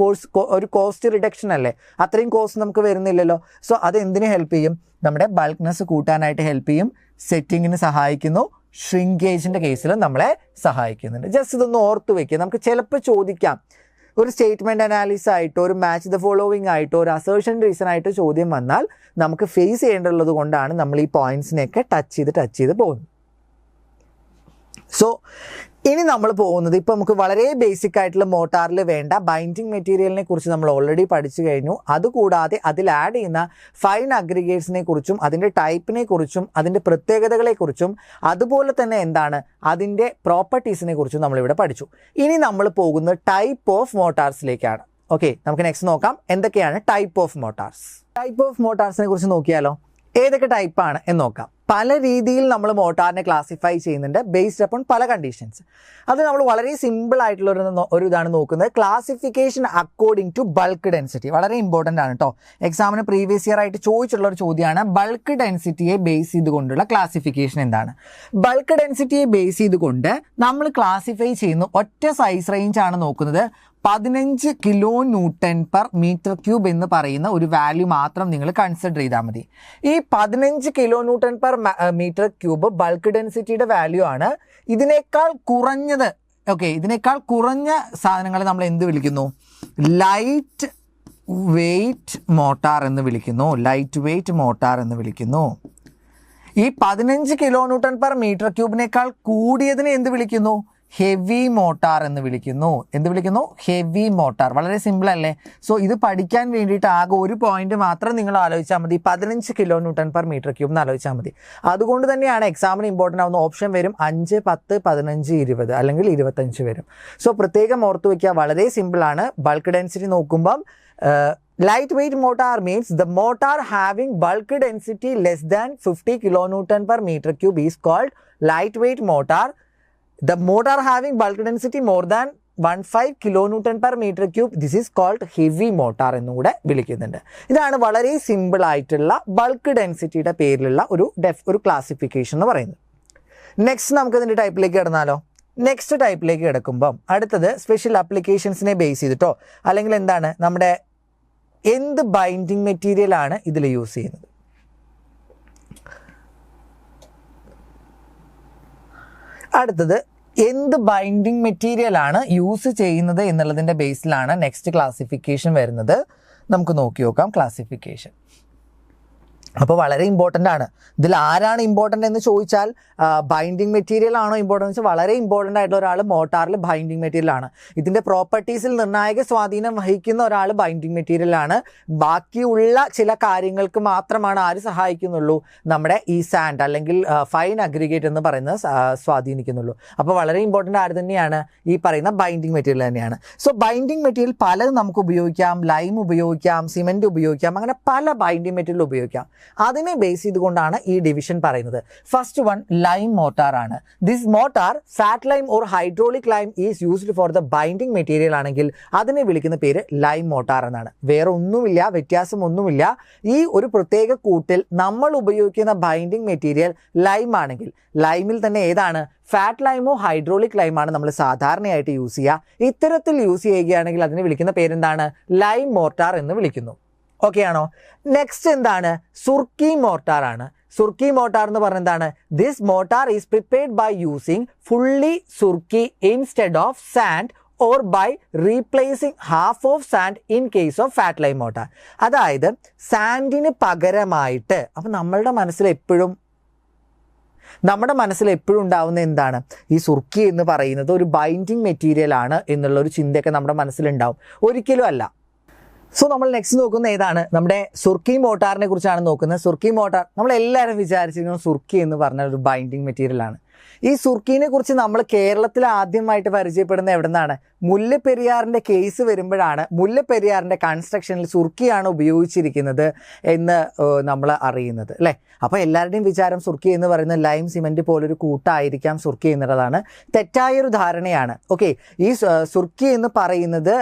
ഒരു കോസ്റ്റ് റിഡക്ഷൻ അല്ലേ, അത്രയും കോസ്റ്റ് നമുക്ക് വരുന്നില്ലല്ലോ. സോ അത് എന്തിനു ഹെൽപ്പ് ചെയ്യും, നമ്മുടെ ബൾക്ക്നെസ് കൂട്ടാനായിട്ട് ഹെൽപ്പ് ചെയ്യും, സെറ്റിങ്ങിന് സഹായിക്കുന്നു, ഷ്രിങ്കേജിൻ്റെ കേസിൽ നമ്മളെ സഹായിക്കുന്നുണ്ട്. ജസ്റ്റ് ഇതൊന്ന് ഓർത്ത് വയ്ക്കുക. നമുക്ക് ചിലപ്പോൾ ചോദിക്കാം, ഒരു സ്റ്റേറ്റ്മെൻറ്റ് അനാലിസിസ് ആയിട്ടോ ഒരു മാച്ച് ദ ഫോളോവിങ് ആയിട്ടോ ഒരു അസേർഷൻ റീസൺ ആയിട്ടോ ചോദ്യം വന്നാൽ നമുക്ക് ഫേസ് ചെയ്യേണ്ടതുള്ളത് കൊണ്ടാണ് നമ്മൾ ഈ പോയിന്റ്സിനെയൊക്കെ ടച്ച് ചെയ്ത് പോകുന്നത്. സോ ഇനി നമ്മൾ പോകുന്നത്, ഇപ്പോൾ നമുക്ക് വളരെ ബേസിക് ആയിട്ടുള്ള മോട്ടാറിൽ വേണ്ട ബൈൻഡിങ് മെറ്റീരിയലിനെ കുറിച്ച് നമ്മൾ ഓൾറെഡി പഠിച്ചു കഴിഞ്ഞു. അതുകൂടാതെ അതിൽ ആഡ് ചെയ്യുന്ന ഫൈൻ അഗ്രിഗേറ്റ്സിനെ കുറിച്ചും അതിൻ്റെ ടൈപ്പിനെ കുറിച്ചും അതിൻ്റെ പ്രത്യേകതകളെക്കുറിച്ചും അതുപോലെ തന്നെ എന്താണ് അതിൻ്റെ പ്രോപ്പർട്ടീസിനെ കുറിച്ചും നമ്മളിവിടെ പഠിച്ചു. ഇനി നമ്മൾ പോകുന്നത് ടൈപ്പ് ഓഫ് മോട്ടാർസിലേക്കാണ്. ഓക്കെ, നമുക്ക് നെക്സ്റ്റ് നോക്കാം എന്തൊക്കെയാണ് type of mortars. Type of മോട്ടാർസിനെ കുറിച്ച് നോക്കിയാലോ, ഏതൊക്കെ ടൈപ്പാണ് എന്ന് നോക്കാം. പല രീതിയിൽ നമ്മൾ മോട്ടാറിനെ ക്ലാസിഫൈ ചെയ്യുന്നുണ്ട് ബേസ്ഡ് അപ്പോൺ പല കണ്ടീഷൻസ്. അത് നമ്മൾ വളരെ സിമ്പിൾ ആയിട്ടുള്ള ഒരു ഇതാണ് നോക്കുന്നത്, classification according to bulk density. വളരെ ഇമ്പോർട്ടൻ്റ് ആണ് കേട്ടോ. എക്സാമിന് പ്രീവിയസ് ഇയർ ആയിട്ട് ചോദിച്ചിട്ടുള്ള ഒരു ചോദ്യമാണ്, ബൾക്ക് ഡെൻസിറ്റിയെ ബേസ് ചെയ്തുകൊണ്ടുള്ള ക്ലാസിഫിക്കേഷൻ എന്താണ്. ബൾക്ക് ഡെൻസിറ്റിയെ ബേസ് ചെയ്തുകൊണ്ട് നമ്മൾ ക്ലാസിഫൈ ചെയ്യുന്ന ഒറ്റ സൈസ് റേഞ്ച് ആണ് നോക്കുന്നത്. 15 kN/m³ എന്ന് പറയുന്ന ഒരു വാല്യൂ മാത്രം നിങ്ങൾ കൺസിഡർ ചെയ്താൽ മതി. ഈ 15 kN/m³ ബൾക്ക് ഡെൻസിറ്റിയുടെ വാല്യൂ ആണ്. ഇതിനേക്കാൾ കുറഞ്ഞത്, ഓക്കെ, ഇതിനേക്കാൾ കുറഞ്ഞ സാധനങ്ങളെ നമ്മൾ എന്ത് വിളിക്കുന്നു, ലൈറ്റ് വെയ്റ്റ് മോട്ടാർ എന്ന് വിളിക്കുന്നു. ലൈറ്റ് വെയ്റ്റ് മോട്ടാർ എന്ന് വിളിക്കുന്നു. ഈ 15 kN/m³ കൂടിയതിനെ എന്ത് വിളിക്കുന്നു, ഹെവി മോട്ടാർ എന്ന് വിളിക്കുന്നു. എന്ത് വിളിക്കുന്നു, ഹെവി മോട്ടാർ. വളരെ സിമ്പിൾ അല്ലേ. സോ ഇത് പഠിക്കാൻ വേണ്ടിയിട്ട് ആകെ ഒരു പോയിന്റ് മാത്രം നിങ്ങൾ ആലോചിച്ചാൽ മതി, 15 kN/m³ എന്ന് ആലോചിച്ചാൽ മതി. അതുകൊണ്ട് തന്നെയാണ് എക്സാമിന് ഇമ്പോർട്ടൻ്റ് ആവുന്ന ഓപ്ഷൻ വരും 5, 10, 15, 20 അല്ലെങ്കിൽ 25 വരും. സോ പ്രത്യേകം ഓർത്ത് വയ്ക്കുക, വളരെ സിമ്പിളാണ്. ബൾക്ക് ഡെൻസിറ്റി നോക്കുമ്പം light weight mortar means the mortar having bulk density less than 50 kilonewton per meter cube is called light weight mortar. The mortar having bulk density more than 15 kilonewton per meter cube this is called heavy mortar എന്നും കൂടെ വിളിക്കുന്നുണ്ട്. ഇതാണ് വളരെ സിമ്പിൾ ആയിട്ടുള്ള ബൾക്ക് ഡെൻസിറ്റിയുടെ പേരിലുള്ള ഒരു ക്ലാസിഫിക്കേഷൻ എന്ന് പറയുന്നത്. നെക്സ്റ്റ് നമുക്ക് ഇതിൻ്റെ ടൈപ്പിലേക്ക് കിടന്നാലോ. നെക്സ്റ്റ് ടൈപ്പിലേക്ക് കിടക്കുമ്പം അടുത്തത് സ്പെഷ്യൽ ആപ്ലിക്കേഷൻസിനെ ബേസ് ചെയ്തിട്ടോ അല്ലെങ്കിൽ എന്താണ് നമ്മുടെ എന്ത് ബൈൻഡിങ് മെറ്റീരിയൽ ആണ് ഇതിൽ യൂസ് ചെയ്യുന്നത്. അടുത്തത് എന്ത് ബൈൻഡിങ് മെറ്റീരിയൽ ആണ് യൂസ് ചെയ്യുന്നത് എന്നുള്ളതിൻ്റെ ബേസിലാണ് നെക്സ്റ്റ് ക്ലാസിഫിക്കേഷൻ വരുന്നത്. നമുക്ക് നോക്കി നോക്കാം ക്ലാസിഫിക്കേഷൻ. അപ്പോൾ വളരെ ഇമ്പോർട്ടൻ്റ് ആണ്. ഇതിൽ ആരാണ് ഇമ്പോർട്ടൻ്റ് എന്ന് ചോദിച്ചാൽ ബൈൻഡിങ് മെറ്റീരിയൽ ആണോ ഇമ്പോർട്ടൻ്റ് എന്ന് വെച്ചാൽ വളരെ ഇമ്പോർട്ടൻ്റ് ആയിട്ടുള്ള ഒരാൾ മോട്ടാറിൽ ബൈൻഡിങ് മെറ്റീരിയൽ ആണ്. ഇതിൻ്റെ പ്രോപ്പർട്ടീസിൽ നിർണായക സ്വാധീനം വഹിക്കുന്ന ഒരാൾ ബൈൻഡിങ് മെറ്റീരിയൽ ആണ്. ബാക്കിയുള്ള ചില കാര്യങ്ങൾക്ക് മാത്രമാണ് ആര് സഹായിക്കുന്നുള്ളൂ, നമ്മുടെ ഈ സാൻഡ് അല്ലെങ്കിൽ ഫൈൻ അഗ്രിഗേറ്റ് എന്ന് പറയുന്നത് സ്വാധീനിക്കുന്നുള്ളൂ. അപ്പോൾ വളരെ ഇമ്പോർട്ടൻ്റ് ആര് തന്നെയാണ് ഈ പറയുന്ന ബൈൻഡിങ് മെറ്റീരിയൽ തന്നെയാണ്. സോ ബൈൻഡിങ് മെറ്റീരിയൽ പലതും നമുക്ക് ഉപയോഗിക്കാം. ലൈം ഉപയോഗിക്കാം, സിമെൻറ്റ് ഉപയോഗിക്കാം, അങ്ങനെ പല ബൈൻഡിങ് മെറ്റീരിയൽ ഉപയോഗിക്കാം. അതിനെ ബേസ് ചെയ്തുകൊണ്ടാണ് ഈ ഡിവിഷൻ പറയുന്നത്. ഫസ്റ്റ് വൺ ലൈം മോട്ടാർ ആണ്. This motor fat lime or hydraulic lime is used for the binding material ആണെങ്കിൽ അതിനെ വിളിക്കുന്ന പേര് ലൈം മോട്ടാർ എന്നാണ്. വേറെ ഒന്നുമില്ല, വ്യത്യാസമൊന്നുമില്ല. ഈ ഒരു പ്രത്യേക കൂട്ടിൽ നമ്മൾ ഉപയോഗിക്കുന്ന ബൈൻഡിങ് മെറ്റീരിയൽ ലൈം ആണെങ്കിൽ ലൈമിൽ തന്നെ ഏതാണ്, ഫാറ്റ് ലൈമോ ഹൈഡ്രോളിക് ലൈമാണ് നമ്മൾ സാധാരണയായിട്ട് യൂസ് ചെയ്യുക. ഇത്തരത്തിൽ യൂസ് ചെയ്യുകയാണെങ്കിൽ അതിനെ വിളിക്കുന്ന പേരെന്താണ്, ലൈം മോട്ടാർ എന്ന് വിളിക്കുന്നു. ഓക്കെ ആണോ. നെക്സ്റ്റ് എന്താണ്, സുർക്കി മോട്ടാർ ആണ്. സുർക്കി മോട്ടാർ എന്ന് പറഞ്ഞാൽ എന്താണ്, this mortar is prepared by using fully surkhi instead of sand or by replacing half of sand in case of fat lime mortar. അതായത് സാൻഡിന് പകരമായിട്ട്, അപ്പം നമ്മുടെ മനസ്സിൽ എപ്പോഴും ഉണ്ടാവുന്ന എന്താണ്, ഈ സുർക്കി എന്ന് പറയുന്നത് ഒരു ബൈൻഡിങ് മെറ്റീരിയൽ ആണ് എന്നുള്ളൊരു ചിന്തയൊക്കെ നമ്മുടെ മനസ്സിലുണ്ടാവും. ഒരിക്കലും അല്ല. സോ നമ്മൾ നെക്സ്റ്റ് നോക്കുന്ന ഏതാണ്, നമ്മുടെ സുർക്കി മോട്ടാറിനെ കുറിച്ചാണ് നോക്കുന്നത്. സുർക്കി മോട്ടാർ നമ്മളെല്ലാവരും വിചാരിച്ചിരിക്കുന്നത് സുർക്കി എന്ന് പറഞ്ഞ ഒരു ബൈൻഡിങ് മെറ്റീരിയൽ ആണ്. ഈ സുർക്കിനെ കുറിച്ച് നമ്മൾ കേരളത്തിൽ ആദ്യമായിട്ട് പരിചയപ്പെടുന്ന എവിടെ നിന്നാണ്, മുല്ലപ്പെരിയാറിൻ്റെ കേസ് വരുമ്പോഴാണ് മുല്ലപ്പെരിയാറിൻ്റെ കൺസ്ട്രക്ഷനിൽ സുർക്കിയാണ് ഉപയോഗിച്ചിരിക്കുന്നത് എന്ന് നമ്മൾ അറിയുന്നത് അല്ലേ. അപ്പോൾ എല്ലാവരുടെയും വിചാരം സുർക്കി എന്ന് പറയുന്നത് ലൈം സിമെൻറ്റ് പോലൊരു കൂട്ടായിരിക്കാം സുർക്കി എന്നുള്ളതാണ്. തെറ്റായൊരു ധാരണയാണ്. ഓക്കെ, ഈ സുർക്കി എന്ന് പറയുന്നത്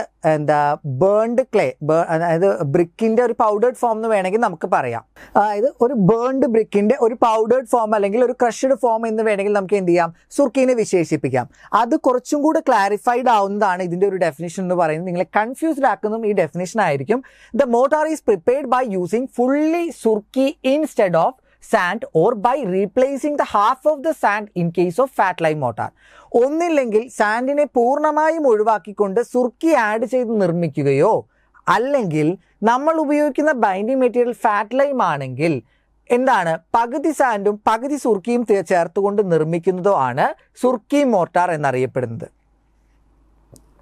ബേൺഡ് ക്ലേ, അതായത് ബ്രിക്കിൻ്റെ ഒരു പൗഡേർഡ് ഫോം എന്ന് വേണമെങ്കിൽ നമുക്ക് പറയാം. അതായത് ഒരു ബേൺഡ് ബ്രിക്കിൻ്റെ ഒരു പൗഡേർഡ് ഫോം അല്ലെങ്കിൽ ഒരു ക്രഷ്ഡ് ഫോം എന്ന് വേണമെങ്കിൽ നമുക്ക് എന്ത് ചെയ്യാം, സുർക്കിനെ വിശേഷിപ്പിക്കാം. അത് കുറച്ചും കൂടെ ക്ലാരിഫൈഡ് ആവുന്നതാണ് ഇതിൻ്റെ ഒരു ഡെഫിനിഷൻ എന്ന് പറയുന്നത്. നിങ്ങളെ കൺഫ്യൂസ്ഡ് ആക്കുന്നതും ഈ ഡെഫിനിഷൻ ആയിരിക്കും. The mortar is prepared by using fully surkhi instead of sand or by replacing the half of the sand in case of fat lime mortar. ഒന്നില്ലെങ്കിൽ സാൻഡിനെ പൂർണ്ണമായും ഒഴിവാക്കിക്കൊണ്ട് സുർക്കി ആഡ് ചെയ്ത് നിർമ്മിക്കുകയോ അല്ലെങ്കിൽ നമ്മൾ ഉപയോഗിക്കുന്ന ബൈൻഡിങ് മെറ്റീരിയൽ ഫാറ്റ് ലൈം ആണെങ്കിൽ എന്താണ്, പകുതി സാൻഡും പകുതി സുർക്കിയും ചേർത്തുകൊണ്ട് നിർമ്മിക്കുന്നതോ ആണ് സുർക്കി മോട്ടാർ എന്നറിയപ്പെടുന്നത്.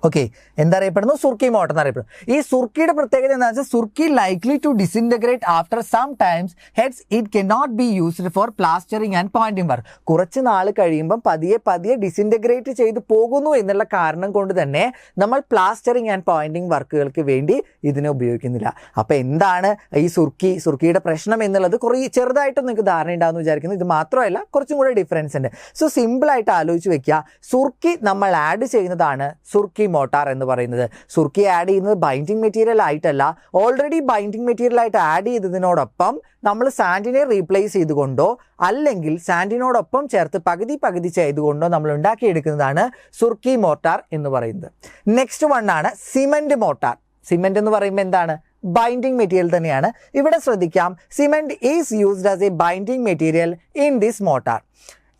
ഓക്കെ, എന്തറിയപ്പെടുന്നു, സുർക്കി മോട്ടർ എന്നറിയപ്പെടുന്നു. ഈ സുർക്കിയുടെ പ്രത്യേകത എന്താണെന്ന് വെച്ചാൽ surkhi likely to disintegrate after some times, hence it can not be used for plastering and pointing work. കുറച്ച് നാൾ കഴിയുമ്പം പതിയെ ഡിസിൻറ്റഗ്രേറ്റ് ചെയ്ത് പോകുന്നു എന്നുള്ള കാരണം കൊണ്ട് തന്നെ നമ്മൾ പ്ലാസ്റ്ററിങ് ആൻഡ് പോയിന്റിംഗ് വർക്കുകൾക്ക് വേണ്ടി ഇതിനെ ഉപയോഗിക്കുന്നില്ല. അപ്പോൾ എന്താണ് ഈ സുർക്കിയുടെ പ്രശ്നം എന്നുള്ളത് കുറേ ചെറുതായിട്ട് നിങ്ങൾക്ക് ധാരണ ഉണ്ടാകുമെന്ന് വിചാരിക്കുന്നു. ഇത് മാത്രമല്ല, കുറച്ചും കൂടെ ഡിഫറൻസ് ഉണ്ട്. സോ സിമ്പിളായിട്ട് ആലോചിച്ച് വെക്കുക, സുർക്കി നമ്മൾ ആഡ് ചെയ്യുന്നതാണ് സുർക്കി മോട്ടാർ എന്ന് പറയുന്നത്. സുർക്കി ആഡ് ചെയ്യുന്നത് ബൈൻഡിങ് മെറ്റീരിയൽ ആയിട്ടല്ല, ഓൾറെഡി ബൈൻഡിങ് മെറ്റീരിയൽ ആയിട്ട് ആഡ് ചെയ്തതിനോടൊപ്പം നമ്മൾ സാൻഡിനെ റീപ്ലേസ് ചെയ്തുകൊണ്ടോ അല്ലെങ്കിൽ സാൻഡിനോടൊപ്പം ചേർത്ത് പകുതി ചെയ്തുകൊണ്ടോ നമ്മൾ ഉണ്ടാക്കിയെടുക്കുന്നതാണ് സുർക്കി മോട്ടാർ എന്ന് പറയുന്നത്. നെക്സ്റ്റ് വൺ ആണ് സിമെന്റ് മോട്ടാർ. സിമെന്റ് എന്ന് പറയുമ്പോൾ എന്താണ്, ബൈൻഡിങ് മെറ്റീരിയൽ തന്നെയാണ്. ഇവിടെ ശ്രദ്ധിക്കാം, cement is used as a binding material in this motor.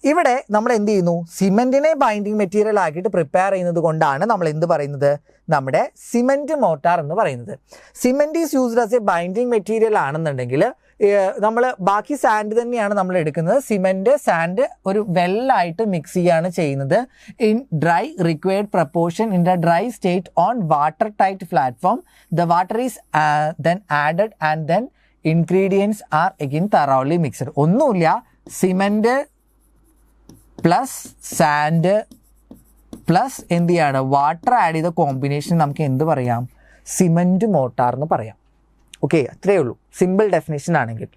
ഇവിടെ നമ്മൾ എന്ത് ചെയ്യുന്നു, സിമെന്റിനെ ബൈൻഡിങ് മെറ്റീരിയൽ ആക്കിയിട്ട് പ്രിപ്പയർ ചെയ്യുന്നത് കൊണ്ടാണ് നമ്മൾ എന്ത് പറയുന്നത്, നമ്മുടെ സിമെന്റ് മോട്ടാർ എന്ന് പറയുന്നത്. Cement is used as a binding material ആണെന്നുണ്ടെങ്കിൽ നമ്മൾ ബാക്കി സാൻഡ് തന്നെയാണ് നമ്മൾ എടുക്കുന്നത്. സിമെന്റ് സാൻഡ് ഒരു വെല്ലായിട്ട് മിക്സ് ചെയ്യുകയാണ് ചെയ്യുന്നത്. In dry required proportion in the dry state on water tight platform. The water is then added and then ingredients are again thoroughly mixed. ഒന്നുമില്ല, സിമെന്റ് പ്ലസ് സാൻഡ് പ്ലസ് എന്ത് ചെയ്യാണ്, വാട്ടർ ആഡ് ചെയ്ത കോമ്പിനേഷൻ നമുക്ക് എന്ത് പറയാം, സിമെന്റ് മോട്ടാർ എന്ന് പറയാം. ഓക്കെ, അത്രയേ ഉള്ളൂ സിമ്പിൾ ഡെഫിനേഷൻ ആണെങ്കിൽ.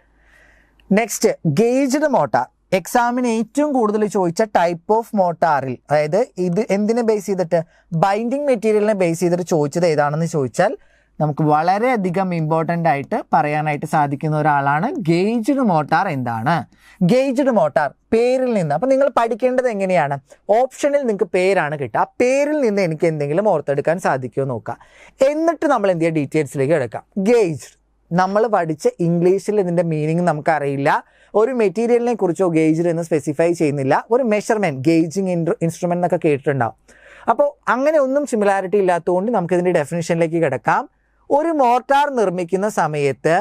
Next, gauged mortar. എക്സാമിന് ഏറ്റവും കൂടുതൽ ചോദിച്ച ടൈപ്പ് ഓഫ് മോട്ടാറിൽ, അതായത് ഇത് എന്തിനെ ബേസ് ചെയ്തിട്ട്, ബൈൻഡിങ് മെറ്റീരിയലിനെ ബേസ് ചെയ്തിട്ട് ചോദിച്ചത് ഏതാണെന്ന് ചോദിച്ചാൽ നമുക്ക് വളരെയധികം ഇമ്പോർട്ടൻ്റ് ആയിട്ട് പറയാനായിട്ട് സാധിക്കുന്ന ഒരാളാണ് ഗേജ്ഡ് മോട്ടാർ. എന്താണ് ഗേജ്ഡ് മോട്ടാർ? പേരിൽ നിന്ന്. അപ്പം നിങ്ങൾ പഠിക്കേണ്ടത് എങ്ങനെയാണ്, ഓപ്ഷനിൽ നിങ്ങൾക്ക് പേരാണ് കിട്ടുക, ആ പേരിൽ നിന്ന് എനിക്ക് എന്തെങ്കിലും ഓർത്തെടുക്കാൻ സാധിക്കുമോ നോക്കുക. എന്നിട്ട് നമ്മൾ എന്ത് ചെയ്യുക, ഡീറ്റെയിൽസിലേക്ക് എടുക്കാം. ഗേജ്ഡ് നമ്മൾ പഠിച്ച ഇംഗ്ലീഷിൽ ഇതിൻ്റെ മീനിങ് നമുക്കറിയില്ല, ഒരു മെറ്റീരിയലിനെ കുറിച്ചോ ഗേജ്ഡ് എന്ന് സ്പെസിഫൈ ചെയ്യുന്നില്ല. ഒരു മെഷർമെൻറ്റ്, ഗേജിങ് ഇൻസ്ട്രുമെൻ്റ് എന്നൊക്കെ കേട്ടിട്ടുണ്ടാവും. അപ്പോൾ അങ്ങനെ ഒന്നും സിമിലാരിറ്റി ഇല്ലാത്തതുകൊണ്ട് നമുക്കിതിൻ്റെ ഡെഫിനിഷനിലേക്ക് കിടക്കാം. ഒരു മോട്ടാർ നിർമ്മിക്കുന്ന സമയത്ത്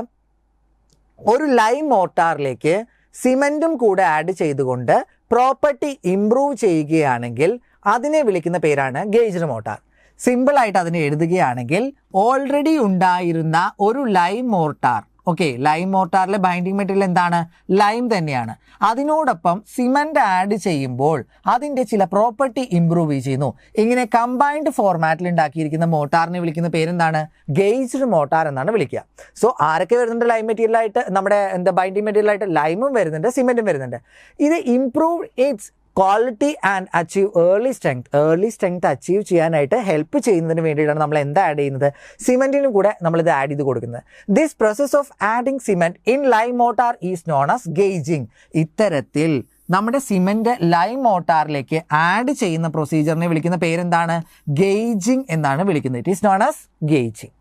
ഒരു ലൈം മോട്ടാറിലേക്ക് സിമെൻറ്റും കൂടെ ആഡ് ചെയ്തുകൊണ്ട് പ്രോപ്പർട്ടി ഇംപ്രൂവ് ചെയ്യുകയാണെങ്കിൽ അതിനെ വിളിക്കുന്ന പേരാണ് ഗേജ്ഡ് മോട്ടാർ. സിമ്പിളായിട്ട് അതിനെ എഴുതുകയാണെങ്കിൽ ഓൾറെഡി ഉണ്ടായിരുന്ന ഒരു ലൈം മോട്ടാർ, ഓക്കെ, ലൈം മോട്ടാറിലെ ബൈൻഡിങ് മെറ്റീരിയൽ എന്താണ്, ലൈം തന്നെയാണ്. അതിനോടൊപ്പം സിമൻറ്റ് ആഡ് ചെയ്യുമ്പോൾ അതിൻ്റെ ചില പ്രോപ്പർട്ടി ഇംപ്രൂവ് ചെയ്യുന്നു. ഇങ്ങനെ കമ്പൈൻഡ് ഫോർമാറ്റിൽ ഉണ്ടാക്കിയിരിക്കുന്ന മോട്ടാറിനെ വിളിക്കുന്ന പേരെന്താണ്, ഗേജ്ഡ് മോട്ടാർ എന്നാണ് വിളിക്കുക. സോ ആരൊക്കെ വരുന്നുണ്ട് ലൈം മെറ്റീരിയലായിട്ട്, നമ്മുടെ ബൈൻഡിങ് മെറ്റീരിയലായിട്ട് ലൈമും വരുന്നുണ്ട്, സിമെൻറ്റും വരുന്നുണ്ട്. ഇത് improve it's quality and achieve early strength achieve ചെയ്യാനായിട്ട് ഹെൽപ്പ് ചെയ്യുന്നതിന് വേണ്ടിയിട്ടാണ് നമ്മൾ എന്താ ആഡ് ചെയ്യുന്നത്, സിമെൻറ്റിനും കൂടെ നമ്മളിത് ആഡ് ചെയ്ത് കൊടുക്കുന്നത്. This process of adding cement in lime mortar is known as gauging. ഇത്തരത്തിൽ നമ്മുടെ സിമെൻറ്റ് ലൈം മോട്ടാറിലേക്ക് ആഡ് ചെയ്യുന്ന പ്രൊസീജിയറിനെ വിളിക്കുന്ന പേരെന്താണ്, ഗേജിങ് എന്നാണ് വിളിക്കുന്നത്. It is known as gauging.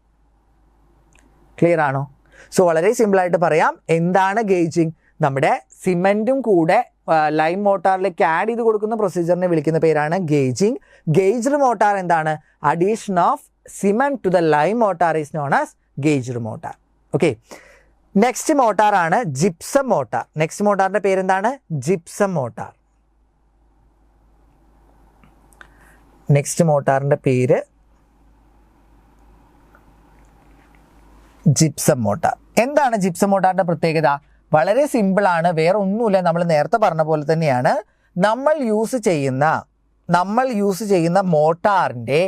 Clear ആണോ? സോ വളരെ സിമ്പിളായിട്ട് പറയാം, എന്താണ് ഗേജിങ്, നമ്മുടെ സിമെൻറ്റും കൂടെ ലൈം മോട്ടാറിലേക്ക് ആഡ് ചെയ്ത് കൊടുക്കുന്ന പ്രൊസീജിയറിനെ വിളിക്കുന്ന പേരാണ് ഗേജിങ്. ഗേജ്ഡ് മോട്ടാർ എന്താണ്, addition of cement to the lime mortar is known as gauged mortar. Okay, next മോട്ടാറാണ് ജിപ്സം മോട്ടാർ. നെക്സ്റ്റ് മോട്ടാറിന്റെ പേരെന്താണ്, ജിപ്സം മോട്ടാർ. നെക്സ്റ്റ് മോട്ടാറിന്റെ പേര് ജിപ്സം മോട്ടാർ. എന്താണ് ജിപ്സം മോട്ടാറിന്റെ പ്രത്യേകത? വളരെ സിമ്പിളാണ്, വേറെ ഒന്നുമില്ല, നമ്മൾ നേരത്തെ പറഞ്ഞ പോലെ തന്നെയാണ്. നമ്മൾ യൂസ് ചെയ്യുന്ന മോട്ടാറിൻ്റെ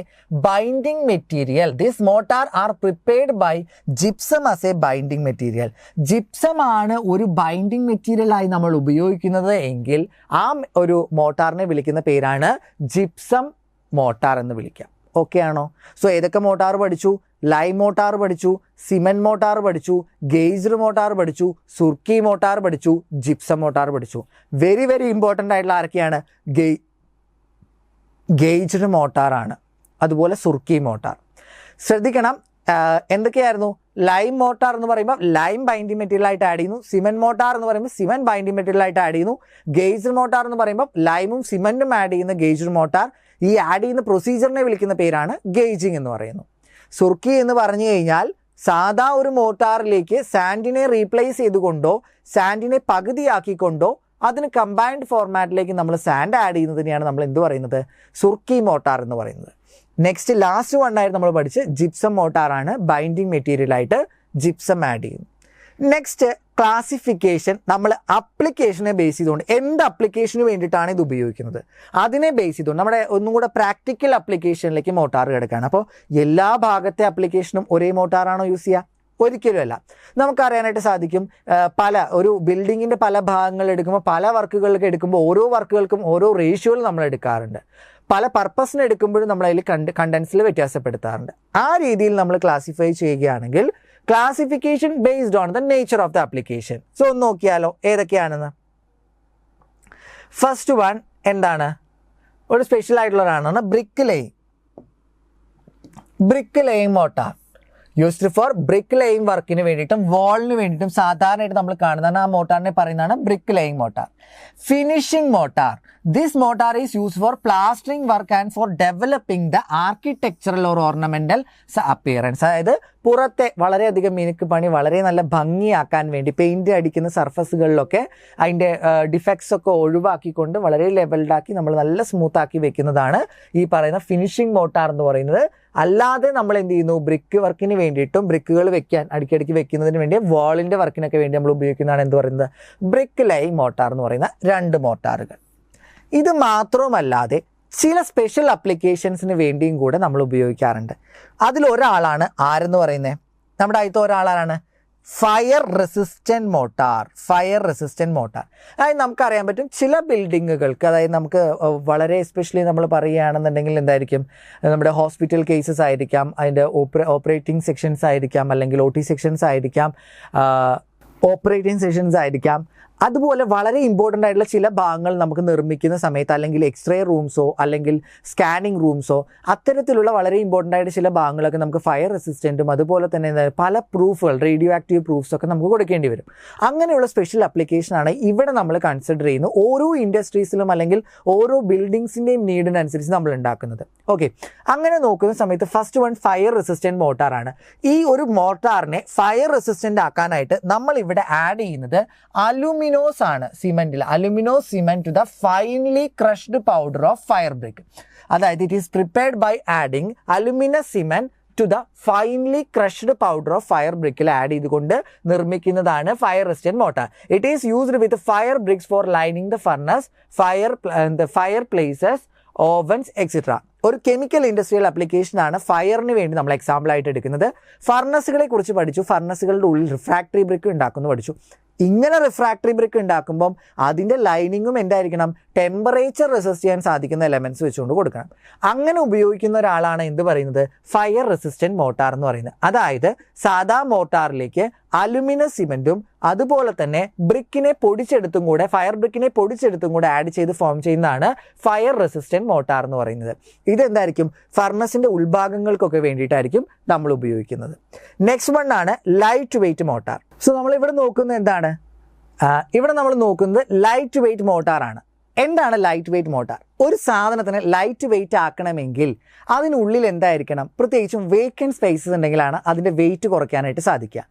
binding material, this mortar are prepared by gypsum as a binding material. Gypsum ആണ് ഒരു ബൈൻഡിങ് മെറ്റീരിയലായി നമ്മൾ ഉപയോഗിക്കുന്നത് എങ്കിൽ ആ ഒരു മോട്ടാറിനെ വിളിക്കുന്ന പേരാണ് ജിപ്സം മോട്ടാർ എന്ന് വിളിക്കാം. ഓക്കെ ആണോ? സോ ഏതൊക്കെ മോട്ടാർ പഠിച്ചു, ലൈം മോട്ടാർ പഠിച്ചു, സിമെൻറ്റ് മോട്ടാർ പഠിച്ചു, ഗേജ്ഡ് മോട്ടാർ പഠിച്ചു, സുർക്കി മോട്ടാർ പഠിച്ചു, ജിപ്സം മോട്ടാർ പഠിച്ചു. വെരി വെരി ഇമ്പോർട്ടൻ്റ് ആയിട്ടുള്ള ആരൊക്കെയാണ്, ഗേജ്ഡ് മോട്ടാറാണ്, അതുപോലെ സുർക്കി മോട്ടാർ. ശ്രദ്ധിക്കണം, എന്തൊക്കെയായിരുന്നു, ലൈം മോട്ടാർ എന്ന് പറയുമ്പോൾ ലൈം ബൈൻഡിങ് മെറ്റീരിയലായിട്ട് ആഡ് ചെയ്യുന്നു, സിമെൻറ്റ് മോട്ടാർ എന്ന് പറയുമ്പോൾ സിമെൻറ്റ് ബൈൻഡിങ് മെറ്റീരിയലായിട്ട് ആഡ് ചെയ്യുന്നു, ഗേജ്ഡ് മോട്ടാർ എന്ന് പറയുമ്പോൾ ലൈമും സിമെൻറ്റും ആഡ് ചെയ്യുന്ന ഗേജ്ഡ് മോട്ടാർ. ഈ ആഡ് ചെയ്യുന്ന പ്രൊസീജിയറിനെ വിളിക്കുന്ന പേരാണ് ഗേജിങ് എന്ന് പറയുന്നു. സുർക്കി എന്ന് പറഞ്ഞു കഴിഞ്ഞാൽ സാധാ ഒരു മോട്ടാറിലേക്ക് സാൻഡിനെ റീപ്ലേസ് ചെയ്തുകൊണ്ടോ സാൻഡിനെ പകുതിയാക്കിക്കൊണ്ടോ അതിന് കമ്പൈൻഡ് ഫോർമാറ്റിലേക്ക് നമ്മൾ സാൻഡ് ആഡ് ചെയ്യുന്നതിനെയാണ് നമ്മൾ എന്ത് പറയുന്നത്, സുർക്കി മോട്ടാർ എന്ന് പറയുന്നത്. നെക്സ്റ്റ് ലാസ്റ്റ് വണ്ണായിട്ട് നമ്മൾ പഠിച്ച് ജിപ്സം മോട്ടാറാണ്, ബൈൻഡിങ് മെറ്റീരിയലായിട്ട് ജിപ്സം ആഡ് ചെയ്യുന്നു. നെക്സ്റ്റ് ക്ലാസിഫിക്കേഷൻ, നമ്മൾ അപ്ലിക്കേഷനെ ബേസ് ചെയ്തുകൊണ്ട് എന്ത് അപ്ലിക്കേഷന് വേണ്ടിയിട്ടാണ് ഇത് ഉപയോഗിക്കുന്നത് അതിനെ ബേസ് ചെയ്തുകൊണ്ട് നമ്മുടെ ഒന്നും കൂടെ പ്രാക്ടിക്കൽ അപ്ലിക്കേഷനിലേക്ക് മോട്ടാർ കിടക്കുകയാണ്. അപ്പോൾ എല്ലാ ഭാഗത്തെ അപ്ലിക്കേഷനും ഒരേ മോട്ടാറാണോ യൂസ് ചെയ്യുക? ഒരിക്കലുമല്ല. നമുക്കറിയാനായിട്ട് സാധിക്കും, ഒരു ബിൽഡിങ്ങിൻ്റെ പല ഭാഗങ്ങൾ എടുക്കുമ്പോൾ പല വർക്കുകൾക്ക് എടുക്കുമ്പോൾ ഓരോ വർക്കുകൾക്കും ഓരോ റേഷ്യോയിൽ നമ്മൾ എടുക്കാറുണ്ട്. പല പർപ്പസിന് എടുക്കുമ്പോഴും നമ്മൾ അതിൽ കണ്ടൻസിൽ വ്യത്യാസപ്പെടുത്താറുണ്ട്. ആ രീതിയിൽ നമ്മൾ ക്ലാസിഫൈ ചെയ്യുകയാണെങ്കിൽ classification based on the nature of the application. So ഒന്ന് നോക്കിയാലോ ഏതൊക്കെയാണെന്ന്. ഫസ്റ്റ് വൺ എന്താണ്, ഒരു സ്പെഷ്യൽ ആയിട്ടുള്ളതാണ് brick laying motor. Used for brick laying വർക്കിന് വേണ്ടിയിട്ടും വാളിന് വേണ്ടിയിട്ടും സാധാരണയായിട്ട് നമ്മൾ കാണുന്നതാണ് ആ മോട്ടാറിനെ പറയുന്നതാണ് brick laying motor. Finishing motor, this mortar is used for plastering work and four developing the architectural or ornamental appearance. അതായത് പുറത്തെ വളരെയധികം മിനുക്ക് പണി വളരെ നല്ല ഭംഗിയാക്കാൻ വേണ്ടി പെയിന്റ് അടിക്കുന്ന സർഫസുകളിലൊക്കെ അതിൻ്റെ ഡിഫക്ട്സ് ഒക്കെ ഒഴിവാക്കിക്കൊണ്ട് വളരെ ലെവൽഡാക്കി നമ്മൾ നല്ല സ്മൂത്താക്കി വെക്കുന്നതാണ് ഈ പറയുന്ന ഫിനിഷിംഗ് മോട്ടാർ എന്ന് പറയുന്നത്. അല്ലാതെ നമ്മൾ എന്ത് ചെയ്യുന്നു, ബ്രിക്ക് വർക്കിന് വേണ്ടിയിട്ടും ബ്രിക്കുകൾ വെക്കാൻ അടിക്കടിക്ക് വെക്കുന്നതിന് വേണ്ടി വാളിൻ്റെ വർക്കിനൊക്കെ വേണ്ടി നമ്മൾ ഉപയോഗിക്കുന്നതാണ് എന്ത് പറയുന്നത്, ബ്രിക്ക് ലേയിങ് മോട്ടാർ എന്ന് പറയുന്ന രണ്ട് മോട്ടാറുകൾ. ഇത് മാത്രമല്ലാതെ ചില സ്പെഷ്യൽ അപ്ലിക്കേഷൻസിന് വേണ്ടിയും കൂടെ നമ്മൾ ഉപയോഗിക്കാറുണ്ട്. അതിലൊരാളാണ് ആരെന്ന് പറയുന്നത്, നമ്മുടെ ആദ്യത്തെ ഒരാളാണ് ഫയർ റെസിസ്റ്റൻറ്റ് മോട്ടാർ. അതായത് നമുക്കറിയാൻ പറ്റും ചില ബിൽഡിങ്ങുകൾക്ക്, അതായത് നമുക്ക് വളരെ എസ്പെഷ്യലി നമ്മൾ പറയുകയാണെന്നുണ്ടെങ്കിൽ എന്തായിരിക്കും, നമ്മുടെ ഹോസ്പിറ്റൽ കേസസ് ആയിരിക്കാം, അതിൻ്റെ ഓപ്പറേറ്റിംഗ് സെക്ഷൻസ് ആയിരിക്കാം, അല്ലെങ്കിൽ OT സെക്ഷൻസ് ആയിരിക്കാം, അതുപോലെ വളരെ ഇമ്പോർട്ടൻ്റ് ആയിട്ടുള്ള ചില ഭാഗങ്ങൾ നമുക്ക് നിർമ്മിക്കുന്ന സമയത്ത്, അല്ലെങ്കിൽ എക്സ്റേ റൂംസോ അല്ലെങ്കിൽ സ്കാനിങ് റൂംസോ, അത്തരത്തിലുള്ള വളരെ ഇമ്പോർട്ടൻ്റ് ആയിട്ട് ചില ഭാഗങ്ങളൊക്കെ നമുക്ക് ഫയർ റെസിസ്റ്റൻറ്റും അതുപോലെ തന്നെ പല പ്രൂഫുകൾ, റേഡിയോ ആക്റ്റീവ് പ്രൂഫ്സൊക്കെ നമുക്ക് കൊടുക്കേണ്ടി വരും. അങ്ങനെയുള്ള സ്പെഷ്യൽ ആപ്ലിക്കേഷനാണ് ഇവിടെ നമ്മൾ കൺസിഡർ ചെയ്യുന്നത്. ഓരോ ഇൻഡസ്ട്രീസിലും അല്ലെങ്കിൽ ഓരോ ബിൽഡിങ്സിൻ്റെയും നീഡിനനുസരിച്ച് നമ്മൾ ഉണ്ടാക്കുന്നത്. ഓക്കെ, അങ്ങനെ നോക്കുന്ന സമയത്ത് ഫസ്റ്റ് വൺ ഫയർ റെസിസ്റ്റൻറ്റ് മോട്ടാറാണ്. ഈ ഒരു മോട്ടാറിനെ ഫയർ റെസിസ്റ്റൻ്റ് ആക്കാനായിട്ട് നമ്മൾ ഇവിടെ ആഡ് ചെയ്യുന്നത് അലുമിനോസ് ആണ്. സിമെന്റിൽ aluminous cement to the finely crushed powder of fire brick. അതായത് it is prepared by adding aluminous cement to the finely crushed powder of fire ബ്രിക്കിൽ ആഡ് ചെയ്തുകൊണ്ട് നിർമ്മിക്കുന്നതാണ് fire resistant mortar. It is used with fire bricks for lining the furnace, fire places, ovens etcetera. ഒരു കെമിക്കൽ ഇൻഡസ്ട്രിയൽ ആപ്ലിക്കേഷനാണ് ഫയറിന് വേണ്ടി നമ്മൾ എക്സാമ്പിൾ ആയിട്ട് എടുക്കുന്നത്. ഫർണസുകളെ കുറിച്ച് പഠിച്ചു, ഫർണസുകളുടെ ഉള്ളിൽ റിഫ്രാക്ടറി ബ്രിക്ക് ഉണ്ടാക്കുന്നു പഠിച്ചു. ഇങ്ങനെ റിഫ്രാക്ടറി ബ്രിക്ക് ഉണ്ടാക്കുമ്പം അതിൻ്റെ ലൈനിങ്ങും എന്തായിരിക്കണം, ടെമ്പറേച്ചർ റെസിസ്റ്റ് ചെയ്യാൻ സാധിക്കുന്ന എലമെൻറ്റ്സ് വെച്ചുകൊണ്ട് കൊടുക്കണം. അങ്ങനെ ഉപയോഗിക്കുന്ന ഒരാളാണ് എന്ത് പറയുന്നത്, ഫയർ റെസിസ്റ്റൻറ്റ് മോട്ടാർ എന്ന് പറയുന്നത്. അതായത് സാധാ മോട്ടാറിലേക്ക് അലുമിനസ് സിമെൻറ്റും അതുപോലെ തന്നെ ബ്രിക്കിനെ പൊടിച്ചെടുത്തും കൂടെ, ഫയർ ബ്രിക്കിനെ പൊടിച്ചെടുത്തും കൂടെ ആഡ് ചെയ്ത് ഫോം ചെയ്യുന്നതാണ് ഫയർ റെസിസ്റ്റൻറ്റ് മോട്ടാർ എന്ന് പറയുന്നത്. ഇതെന്തായിരിക്കും, ഫർണസിൻ്റെ ഉൾഭാഗങ്ങൾക്കൊക്കെ വേണ്ടിയിട്ടായിരിക്കും നമ്മൾ ഉപയോഗിക്കുന്നത്. നെക്സ്റ്റ് വൺ ആണ് ലൈറ്റ് വെയ്റ്റ് മോട്ടാർ. സോ നമ്മളിവിടെ നോക്കുന്നത് എന്താണ്, ഇവിടെ നമ്മൾ നോക്കുന്നത് ലൈറ്റ് വെയ്റ്റ് മോട്ടാറാണ്. എന്താണ് ലൈറ്റ് വെയ്റ്റ് മോട്ടാർ? ഒരു സാധനത്തിന് ലൈറ്റ് വെയ്റ്റ് ആക്കണമെങ്കിൽ അതിനുള്ളിൽ എന്തായിരിക്കണം, പ്രത്യേകിച്ചും വേക്കൻറ്റ് സ്പേസസ് ഉണ്ടെങ്കിലാണ് അതിൻ്റെ വെയിറ്റ് കുറയ്ക്കാനായിട്ട് സാധിക്കുക.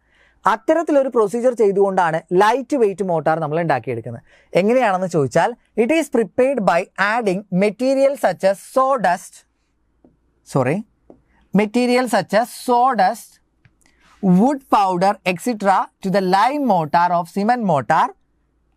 അത്തരത്തിലൊരു പ്രൊസീജിയർ ചെയ്തുകൊണ്ടാണ് ലൈറ്റ് വെയ്റ്റ് മോട്ടാർ നമ്മൾ ഉണ്ടാക്കിയെടുക്കുന്നത്. എങ്ങനെയാണെന്ന് ചോദിച്ചാൽ, it is prepared by adding material such as sawdust, wood powder etc. to the lime mortar of cement mortar.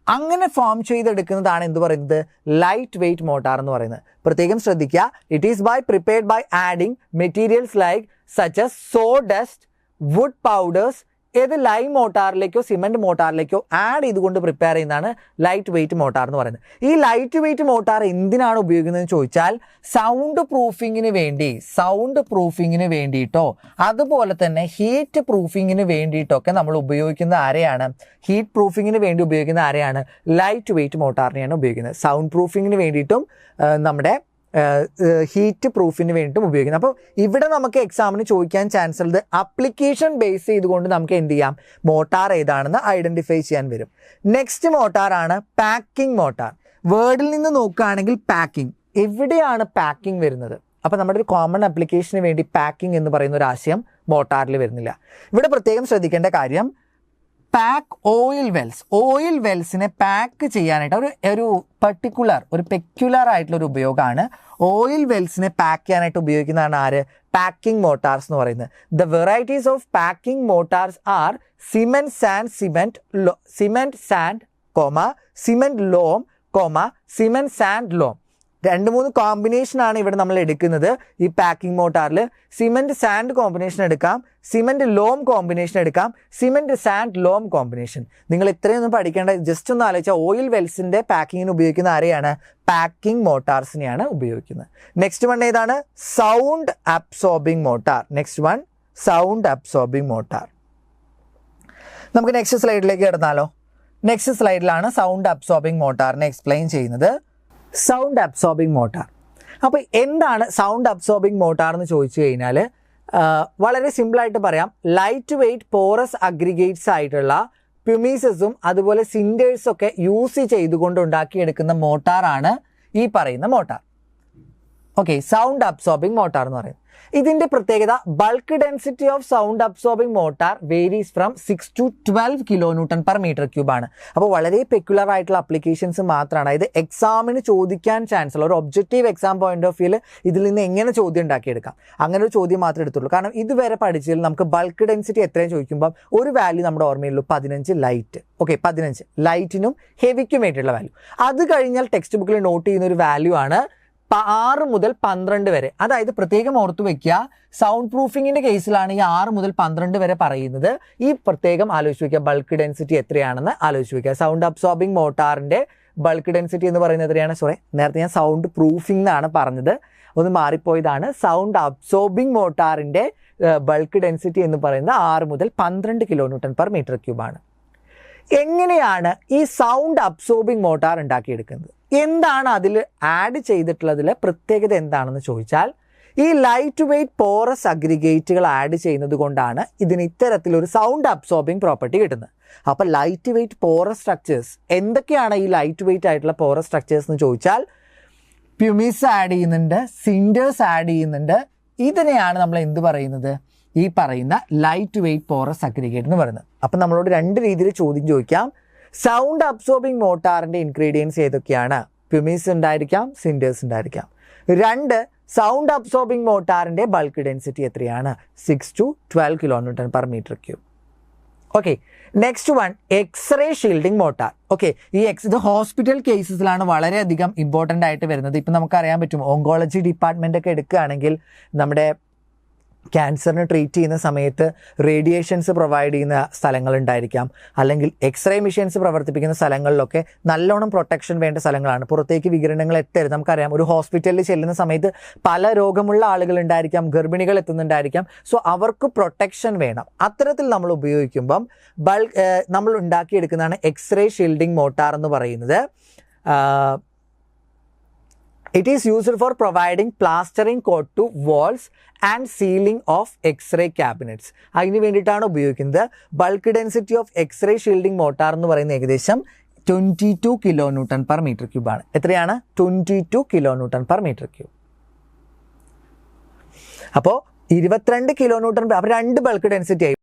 അങ്ങനെ ഫോം ചെയ്തെടുക്കുന്നതാണ് എന്ത് പറയുന്നത്, ലൈറ്റ് വെയ്റ്റ് മോട്ടാർ എന്ന് പറയുന്നത്. പ്രത്യേകം ശ്രദ്ധിക്കുക, it is prepared by adding materials like such as sawdust, wood powders, ഏത് ലൈം മോട്ടാറിലേക്കോ സിമെൻറ്റ് മോട്ടാറിലേക്കോ ആഡ് ചെയ്തുകൊണ്ട് പ്രിപ്പയർ ചെയ്യുന്നതാണ് ലൈറ്റ് വെയ്റ്റ് മോട്ടാർ എന്ന് പറയുന്നത്. ഈ ലൈറ്റ് വെയ്റ്റ് മോട്ടാർ എന്തിനാണ് ഉപയോഗിക്കുന്നതെന്ന് ചോദിച്ചാൽ, സൗണ്ട് പ്രൂഫിങ്ങിന് വേണ്ടിയിട്ടോ അതുപോലെ തന്നെ ഹീറ്റ് പ്രൂഫിങ്ങിന് വേണ്ടിയിട്ടൊക്കെ നമ്മൾ ഉപയോഗിക്കുന്ന ആരെയാണ്, ഹീറ്റ് പ്രൂഫിങ്ങിന് വേണ്ടി ഉപയോഗിക്കുന്ന ആരെയാണ്, ലൈറ്റ് വെയ്റ്റ് മോട്ടാറിനെയാണ് ഉപയോഗിക്കുന്നത്. സൗണ്ട് പ്രൂഫിങ്ങിന് വേണ്ടിയിട്ടും നമ്മുടെ ഹീറ്റ് പ്രൂഫിന് വേണ്ടിയിട്ടും ഉപയോഗിക്കുന്നത്. അപ്പോൾ ഇവിടെ നമുക്ക് എക്സാമിന് ചോദിക്കാൻ ചാൻസ് ഉള്ളത് അപ്ലിക്കേഷൻ ബേസ് ചെയ്തുകൊണ്ട് നമുക്ക് എന്ത് ചെയ്യാം, മോട്ടാർ ഏതാണെന്ന് ഐഡൻറ്റിഫൈ ചെയ്യാൻ വരും. നെക്സ്റ്റ് മോട്ടാറാണ് പാക്കിംഗ് മോട്ടാർ. വേർഡിൽ നിന്ന് നോക്കുകയാണെങ്കിൽ പാക്കിംഗ്, എവിടെയാണ് പാക്കിംഗ് വരുന്നത്? അപ്പോൾ നമ്മുടെ ഒരു കോമൺ ആപ്ലിക്കേഷന് വേണ്ടി പാക്കിംഗ് എന്ന് പറയുന്ന ഒരു ആശയം മോട്ടാറിൽ വരുന്നില്ല. ഇവിടെ പ്രത്യേകം ശ്രദ്ധിക്കേണ്ട കാര്യം, പാക്ക് ഓയിൽ വെൽസിനെ പാക്ക് ചെയ്യാനായിട്ട് ഒരു പെക്യുലർ ആയിട്ടുള്ള ഒരു ഉപയോഗമാണ്. ഓയിൽ വെൽസിനെ പാക്ക് ചെയ്യാനായിട്ട് ഉപയോഗിക്കുന്നതാണ് ആര്, പാക്കിംഗ് മോട്ടാർസ് എന്ന് പറയുന്നത്. The varieties of packing mortars are cement sand, cement loam, cement sand loam. 2-3 കോമ്പിനേഷനാണ് ഇവിടെ നമ്മൾ എടുക്കുന്നത് ഈ പാക്കിംഗ് മോട്ടാറിൽ. സിമെൻറ്റ് സാൻഡ് കോമ്പിനേഷൻ എടുക്കാം, സിമെൻറ്റ് ലോം കോമ്പിനേഷൻ എടുക്കാം, സിമെൻറ്റ് സാൻഡ് ലോം കോമ്പിനേഷൻ. നിങ്ങൾ ഇത്രയൊന്നും പഠിക്കേണ്ട, ജസ്റ്റ് ഒന്ന് ആലോചിച്ചാൽ ഓയിൽ വെൽസിൻ്റെ പാക്കിങ്ങിന് ഉപയോഗിക്കുന്ന ആരെയാണ്, പാക്കിംഗ് മോട്ടാർസിനെയാണ് ഉപയോഗിക്കുന്നത്. നെക്സ്റ്റ് വൺ ഏതാണ്, സൗണ്ട് അബ്സോർബിംഗ് മോട്ടാർ. നമുക്ക് നെക്സ്റ്റ് സ്ലൈഡിലേക്ക് കിടന്നാലോ. നെക്സ്റ്റ് സ്ലൈഡിലാണ് സൗണ്ട് അബ്സോർബിംഗ് മോട്ടാറിനെ എക്സ്പ്ലെയിൻ ചെയ്യുന്നത്. Sound absorbing motor. അപ്പോൾ എന്താണ് സൗണ്ട് അബ്സോർബിംഗ് മോട്ടാർ എന്ന് ചോദിച്ചു കഴിഞ്ഞാൽ വളരെ സിമ്പിളായിട്ട് പറയാം, ലൈറ്റ് വെയ്റ്റ് പോറസ് അഗ്രിഗേറ്റ്സ് ആയിട്ടുള്ള പ്യൂമീസസും അതുപോലെ സിൻഡേഴ്സൊക്കെ യൂസ് ചെയ്തുകൊണ്ട് ഉണ്ടാക്കിയെടുക്കുന്ന മോട്ടാറാണ് ഈ പറയുന്ന motor. Okay, sound absorbing motor എന്ന് പറയുന്നത്. ഇതിൻ്റെ പ്രത്യേകത, bulk density of sound absorbing motor varies from 6 to 12 kN/m3 ആണ്. അപ്പോൾ വളരെ പെക്യുലർ ആയിട്ടുള്ള അപ്ലിക്കേഷൻസ് മാത്രമാണ്. ഇത് എക്സാമിന് ചോദിക്കാൻ ചാൻസ് ഉള്ള ഒരു ഒബ്ജക്റ്റീവ് എക്സാം പോയിന്റ് ഓഫ് വ്യൂവിൽ ഇതിൽ നിന്ന് എങ്ങനെ ചോദ്യം ഉണ്ടാക്കിയെടുക്കാം, അങ്ങനെ ഒരു ചോദ്യം മാത്രമേ എടുത്തുള്ളൂ. കാരണം ഇതുവരെ പഠിച്ചതിൽ നമുക്ക് ബൾക്ക് ഡെൻസിറ്റി എത്രയും ചോദിക്കുമ്പോൾ ഒരു വാല്യൂ നമ്മുടെ ഓർമ്മയുള്ളൂ, 15 ലൈറ്റ്. ഓക്കെ, 15 ലൈറ്റിനും ഹെവിക്കും വേണ്ടിയിട്ടുള്ള വാല്യൂ. അത് കഴിഞ്ഞാൽ ടെക്സ്റ്റ് ബുക്കിൽ നോട്ട് ചെയ്യുന്ന ഒരു വാല്യൂ ആണ് 6 മുതൽ 12 വരെ, അതായത് പ്രത്യേകം ഓർത്തു വെക്കുക, സൗണ്ട് പ്രൂഫിങ്ങിന്റെ കേസിലാണ് ഈ 6 മുതൽ 12 വരെ പറയുന്നത്. ഈ പ്രത്യേകം ആലോചിച്ച് വെക്കുക, ബൾക്ക് ഡെൻസിറ്റി എത്രയാണെന്ന് ആലോചിച്ച് വെക്കുക. സൗണ്ട് അബ്സോർബിംഗ് മോട്ടാറിന്റെ ബൾക്ക് ഡെൻസിറ്റി എന്ന് പറയുന്നത് എത്രയാണ്? സോറി, നേരത്തെ ഞാൻ സൗണ്ട് പ്രൂഫിംഗ് എന്നാണ് പറഞ്ഞത്, ഒന്ന് മാറിപ്പോയതാണ്. സൗണ്ട് അബ്സോർബിംഗ് മോട്ടാറിന്റെ ബൾക്ക് ഡെൻസിറ്റി എന്ന് പറയുന്നത് 6 മുതൽ 12 kN/m3 ആണ്. എങ്ങനെയാണ് ഈ സൗണ്ട് അബ്സോർബിംഗ് മോട്ടാർ ഉണ്ടാക്കിയെടുക്കുന്നത്? എന്താണ് അതിൽ ആഡ് ചെയ്തിട്ടുള്ളതിൽ പ്രത്യേകത എന്താണെന്ന് ചോദിച്ചാൽ, ഈ ലൈറ്റ് വെയ്റ്റ് പോറസ് അഗ്രിഗേറ്റുകൾ ആഡ് ചെയ്യുന്നത് കൊണ്ടാണ് ഇതിന് ഇത്തരത്തിലൊരു സൗണ്ട് അബ്സോർബിംഗ് പ്രോപ്പർട്ടി കിട്ടുന്നത്. അപ്പോൾ ലൈറ്റ് വെയ്റ്റ് പോറസ് സ്ട്രക്ചേഴ്സ് എന്തൊക്കെയാണ്? ഈ ലൈറ്റ് വെയ്റ്റ് ആയിട്ടുള്ള പോറസ് സ്ട്രക്ചേഴ്സ് എന്ന് ചോദിച്ചാൽ, പ്യൂമിസ് ആഡ് ചെയ്യുന്നുണ്ട്, സിൻഡേഴ്സ് ആഡ് ചെയ്യുന്നുണ്ട്. ഇതിനെയാണ് നമ്മൾ എന്ത് പറയുന്നത്? ഈ പറയുന്ന ലൈറ്റ് വെയ്റ്റ് പോറസ് അഗ്രിഗേറ്റ് എന്ന് പറയുന്നത്. അപ്പം നമ്മളോട് 2 രീതിയിൽ ചോദ്യം ചോദിക്കാം. സൗണ്ട് അബ്സോർബിംഗ് മോട്ടാറിൻ്റെ ഇൻഗ്രീഡിയൻസ് ഏതൊക്കെയാണ്? പ്യൂമിസ് ഉണ്ടായിരിക്കാം, സിൻഡേഴ്സ് ഉണ്ടായിരിക്കാം. 2, സൗണ്ട് അബ്സോർബിംഗ് മോട്ടാറിൻ്റെ ബൾക്ക് ഡെൻസിറ്റി എത്രയാണ്? 6 to 12 kN/m3. Okay, next one, x-ray shielding mortar. Okay, ഇത് ഹോസ്പിറ്റൽ കേസസിലാണ് വളരെയധികം ഇമ്പോർട്ടൻ്റ് ആയിട്ട് വരുന്നത്. ഇപ്പം നമുക്കറിയാൻ പറ്റും, ഓങ്കോളജി ഡിപ്പാർട്ട്മെൻ്റ് ഒക്കെ എടുക്കുകയാണെങ്കിൽ നമ്മുടെ ക്യാൻസറിന് ട്രീറ്റ് ചെയ്യുന്ന സമയത്ത് റേഡിയേഷൻസ് പ്രൊവൈഡ് ചെയ്യുന്ന സ്ഥലങ്ങളുണ്ടായിരിക്കാം, അല്ലെങ്കിൽ എക്സ്റേ മെഷീൻസ് പ്രവർത്തിപ്പിക്കുന്ന സ്ഥലങ്ങളിലൊക്കെ നല്ലോണം പ്രൊട്ടക്ഷൻ വേണ്ട സ്ഥലങ്ങളാണ്. പുറത്തേക്ക് വികിരണങ്ങൾ എത്തരുത്. നമുക്കറിയാം, ഒരു ഹോസ്പിറ്റലിൽ ചെല്ലുന്ന സമയത്ത് പല രോഗമുള്ള ആളുകൾ ഉണ്ടായിരിക്കാം, ഗർഭിണികൾ എത്തുന്നുണ്ടായിരിക്കാം. സോ അവർക്ക് പ്രൊട്ടക്ഷൻ വേണം. അത്തരത്തിൽ നമ്മൾ ഉപയോഗിക്കുമ്പം നമ്മൾ ഉണ്ടാക്കിയെടുക്കുന്നതാണ് എക്സ്റേ ഷീൽഡിംഗ് മോട്ടാർ എന്ന് പറയുന്നത്. It is used for providing plastering coat to walls and ceiling of X-ray cabinets. അതിന് വേണ്ടിയിട്ടാണ് ഉപയോഗിക്കുന്നത്. Bulk density of x-ray shielding mortar എന്ന് പറയുന്നത് ഏകദേശം 22 kN/m3 ആണ്. എത്രയാണ്? 22 kN/m3. അപ്പോൾ 22 kN, അപ്പോൾ 2 ബൾക്ക് ഡെൻസിറ്റി ആയി.